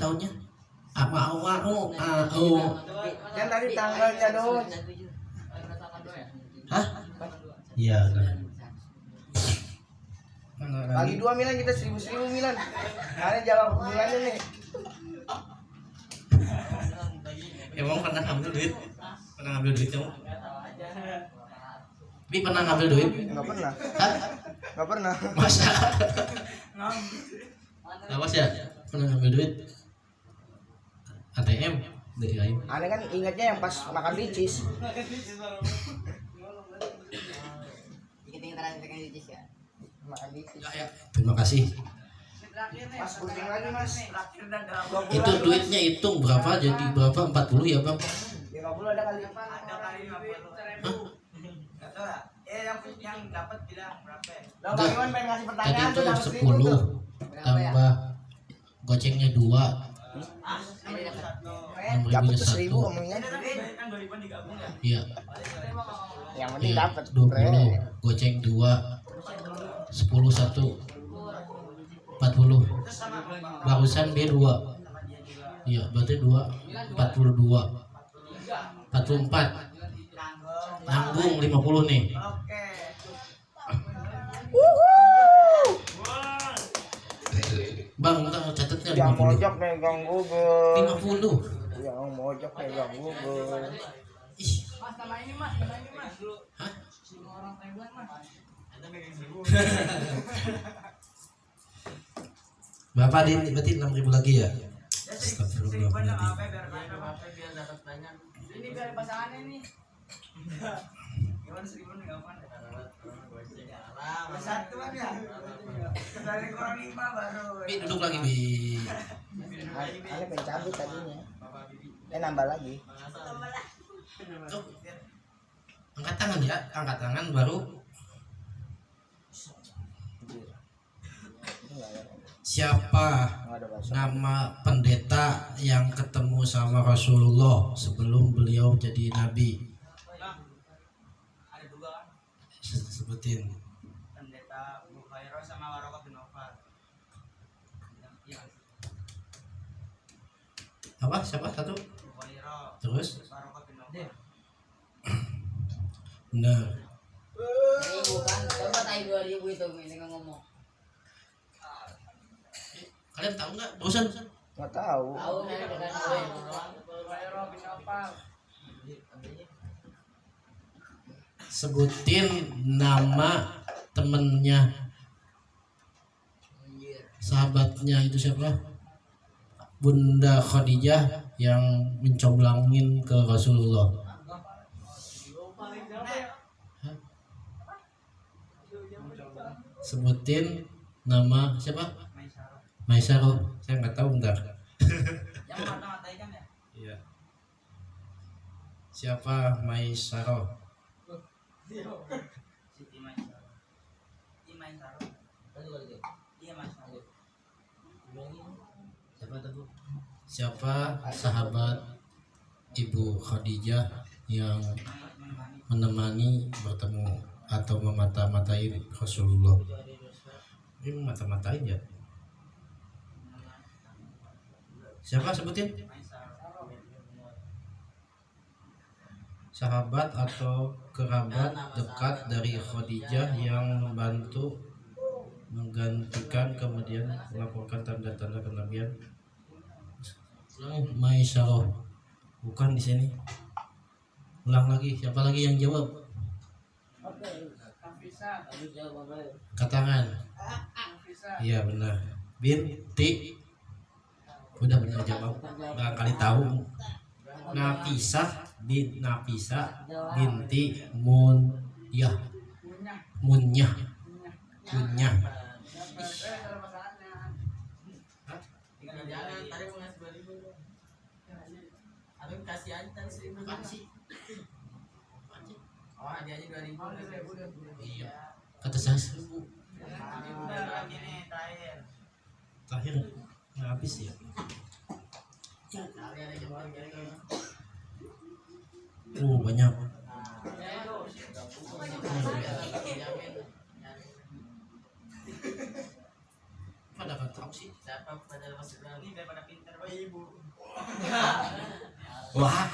apa awal Kan tadi tanggalnya doang. Hah? Iya. Pagi 2 Milan kita 1000 Milan. Aneh jawab bulannya nih. Emang pernah ngambil duit? Pernah ngambil duit kamu? Bi pernah ngambil duit? Enggak pernah. Hah? Enggak pernah. Masa? Awas ya? Pernah ngambil duit? ATM? Dari lain? Aneh kan ingatnya yang pas makan ricis. Dikit-dikit tekan ricis ya. Makan ricis. Ya. Terima kasih. Mas gunting lagi mas. Itu duitnya hitung berapa jadi berapa? 40 ya bang? 50 ada kali. Hah? Yang dapat bilang berapa? Lo Bang Iwan pengen ngasih Tadi pertanyaan itu tuh dapat 1000 tuh. 10 tambah gocengnya 2 Dapat 6.000 1000 1. omongnya. Iya. Yang penting dapat. 20 goceng 2 10 1 40 barusan B 2. Iya berarti 2 42 44 nanggung 50 nih. Bang, kita catatnya Yang 50. mojok megang Google. 50. Yang mojok megang Google. Ih. Mas nama ini mas. Hah? Orang Taiwan mas. Bapak di berarti 6.000 lagi ya? Astagfirullahaladzim. Ini biar pasangannya nih. Satu aja. Dari kurang 5 baru. Bi duduk lagi Bi. Ini pencabut tadinya. Nambah lagi. Tuh. Angkat tangan ya, angkat tangan baru. Siapa Enggak ada bahasa. nama pendeta yang ketemu sama Rasulullah sebelum beliau jadi nabi? Ada dua kan? Sebutin. Pendeta Bukhairo sama Warokah bin Nawfal. Iya. Apa? Siapa satu? Bukhairo, Terus? Warokah bin Nawfal. Benar. Ini bukan, coba tadi 2000 itu ini ngomong. Kalian tahu nggak? Bosan? Enggak tahu. Tahu nanti dengan gue. Sebutin nama temennya, sahabatnya itu siapa? Bunda Khadijah yang mencomblangin ke Rasulullah. Hah? Sebutin nama siapa? Maisaro. Saya nggak tahu, bentar. Yang mata-matai kan ya? Iya. Siapa Maisaro? Siti Maisaro. Siti Maisaro. Iya Maisaro. Siapa tuh? Siapa sahabat Ibu Khadijah yang menemani bertemu atau memata-matai Rasulullah? Ini mata-matain ya? Siapa sebutin? Sahabat atau kerabat dekat dari Khadijah yang membantu menggantikan kemudian melaporkan tanda-tanda kenabian. Maisarah. Bukan di sini. Ulang lagi. Siapa lagi yang jawab? Katangan. Iya benar. Binti. Udah benar jawab. Barangkali tahu. Nafisah binti Munyah. Munyah. Jangan tadi mau ngasih 2000. Abang kasih aja tadi 1000. Oh, dia aja 2000. Iya. Kata saya 1000. Udah lagi nih terakhir. Terakhir nggak habis ya. Kali ada jempol kira-kira. Banyak. Pada nggak tahu sih. Siapa pada masuk Ini daripada pinter Pak Ibu. Wah.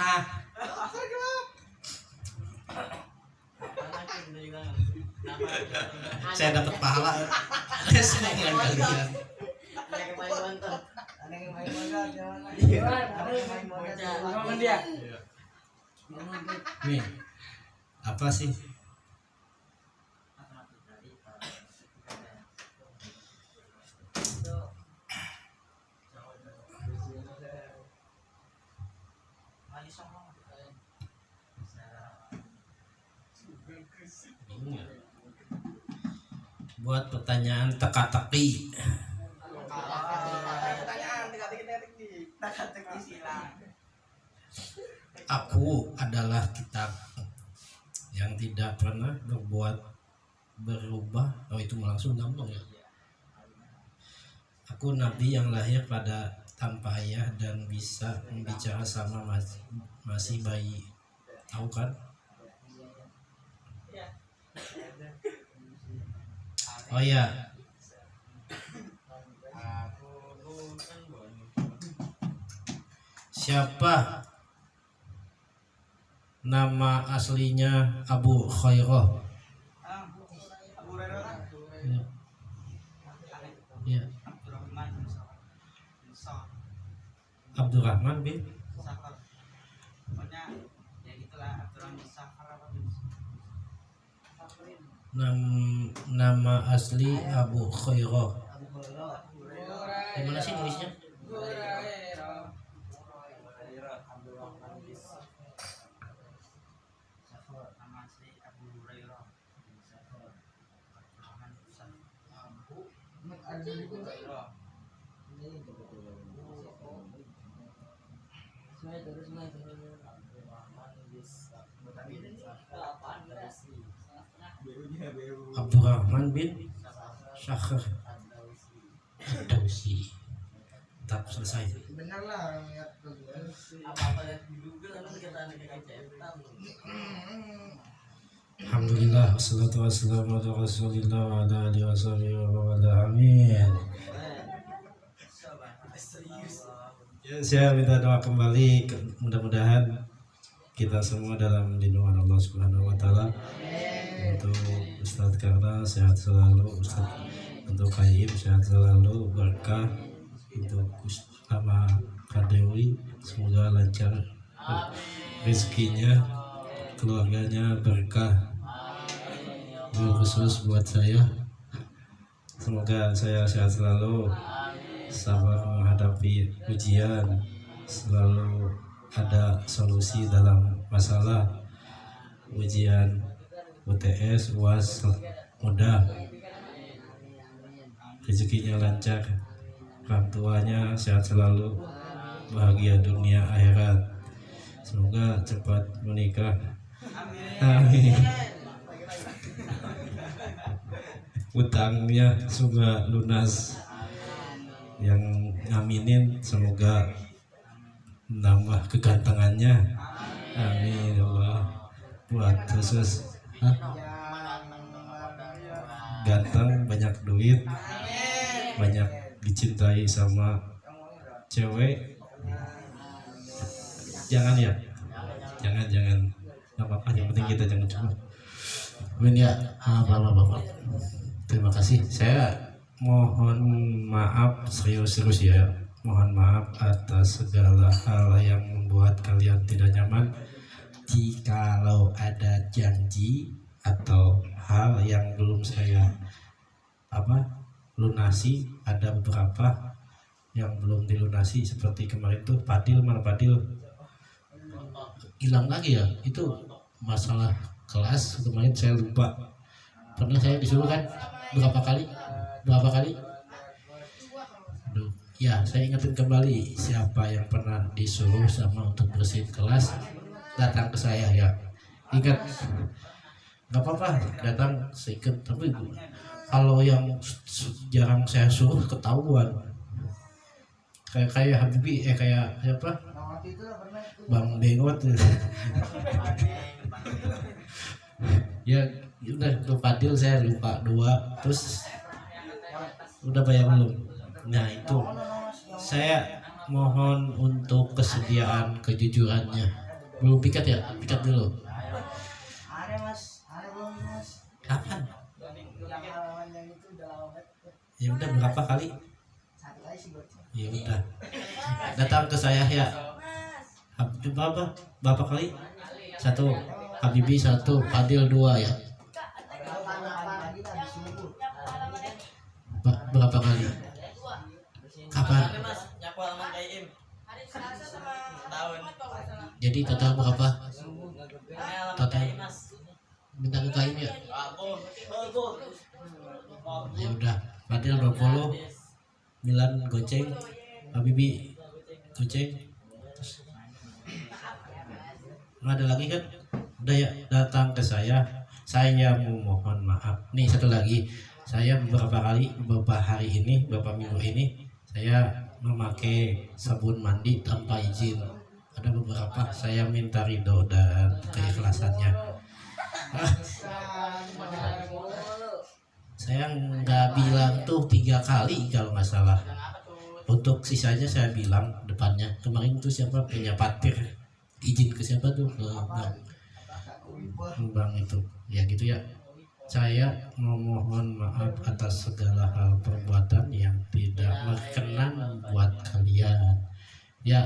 Saya dapat pahala. Senang dengan kalian. Ada yang main nonton. Ada yang main modal, jangan. Iya. Ada yang main modal. Ngomong dia. Nih, apa sih? Buat pertanyaan teka-teki. Pertanyaan teka-teki silang. Aku adalah kitab yang tidak pernah berubah. Oh, itu langsung gampang ya. Aku nabi yang lahir pada tanpa ayah dan bisa membicara sama masih bayi. Tahu kan? Oh ya. Siapa nama aslinya Abu Khairah? Abu Hurairah. Ya. Ya. Abdurrahman bin Sakhr. Abdurrahman bin Sakhr. Pokoknya ya gitulah Abdurrahman bin Sakhr apa bin nama asli Abu Khairah. Gimana sih tulisnya? nama asli Abu Hurairah. Abdurrahman bin Sakhr. Abdurrahman bin Syakhr Dausi. Tak selesai. Bener lah orang lihat Apa-apa lihat di Google kan kita ada cetak. Alhamdulillah wassalatu wassalamu ala Rasulillah wa ala alihi washabihi wa ala amin. Ya, saya minta doa kembali, mudah-mudahan kita semua dalam lindungan Allah Subhanahu wa taala. Untuk Ustadz Karna sehat selalu, untuk Kaim sehat selalu, berkah. Untuk sama Kadewi semoga lancar rezekinya, keluarganya berkah. Khusus buat saya, semoga saya sehat selalu, sabar menghadapi ujian, selalu ada solusi dalam masalah ujian UTS, UAS mudah, rezekinya lancar, orang tuanya sehat selalu, bahagia dunia akhirat, semoga cepat menikah, amin. Utangnya semoga lunas, yang ngaminin semoga nambah kegantengannya, amin ya Allah. Buat khusus ganteng, banyak duit, banyak dicintai sama cewek, jangan ya, jangan nggak apa-apa, yang penting kita jangan cuma. Amin ya, bapak. Terima kasih. Saya mohon maaf serius ya, mohon maaf atas segala hal yang membuat kalian tidak nyaman. Jikalau ada janji atau hal yang belum saya lunasi, ada beberapa yang belum dilunasi, seperti kemarin tuh Padil, mana Padil hilang lagi ya, itu masalah kelas kemarin saya lupa. Pernah saya disuruh kan berapa kali? Aduh, ya saya ingetin kembali, siapa yang pernah disuruh sama untuk bersihin kelas datang ke saya ya, ingat. Nggak apa-apa datang seikat, tapi kalau yang jarang saya suruh ketahuan, kayak Habibi, kayak siapa, Bang Bengot ya udah. Untuk Fadil saya lupa 2, terus udah bayar belum? Nah itu saya mohon untuk kesediaan, kejujurannya. Belum piket ya, piket dulu. ada mas Kapan? yang halaman yang itu udah lama banget. Ya udah berapa kali? Satu aja sih buat Ya udah. Datang ke saya ya. Berapa kali? 1. Habibi 1, Fadil 2 ya. Berapa kali? Kapan? Jadi total berapa? Total minta ke Kaim ya. Ya udah, Fadil 20, Milan goceng, Habibi goceng. Nggak ada lagi kan? Udah ya, datang ke saya mohon maaf. Nih satu lagi, saya beberapa hari ini, beberapa minggu ini saya memakai sabun mandi tanpa izin. Ada beberapa saya minta ridho dan keikhlasannya. Saya nggak bilang tuh 3 kali kalau nggak salah. Untuk sisanya saya bilang depannya. Kemarin tuh siapa punya patir, izin ke siapa tuh, ke bang itu ya gitu ya. Saya memohon maaf atas segala hal perbuatan yang tidak berkenan buat kalian ya.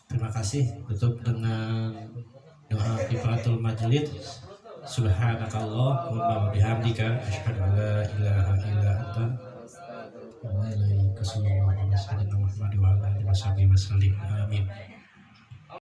Terima kasih. Tutup dengan doa kifaratul majlis. Subhanakallah wa bihamdika asyhadu an la ilaha illa anta wa ilaika sallallahu alaihi wasallam. Amin.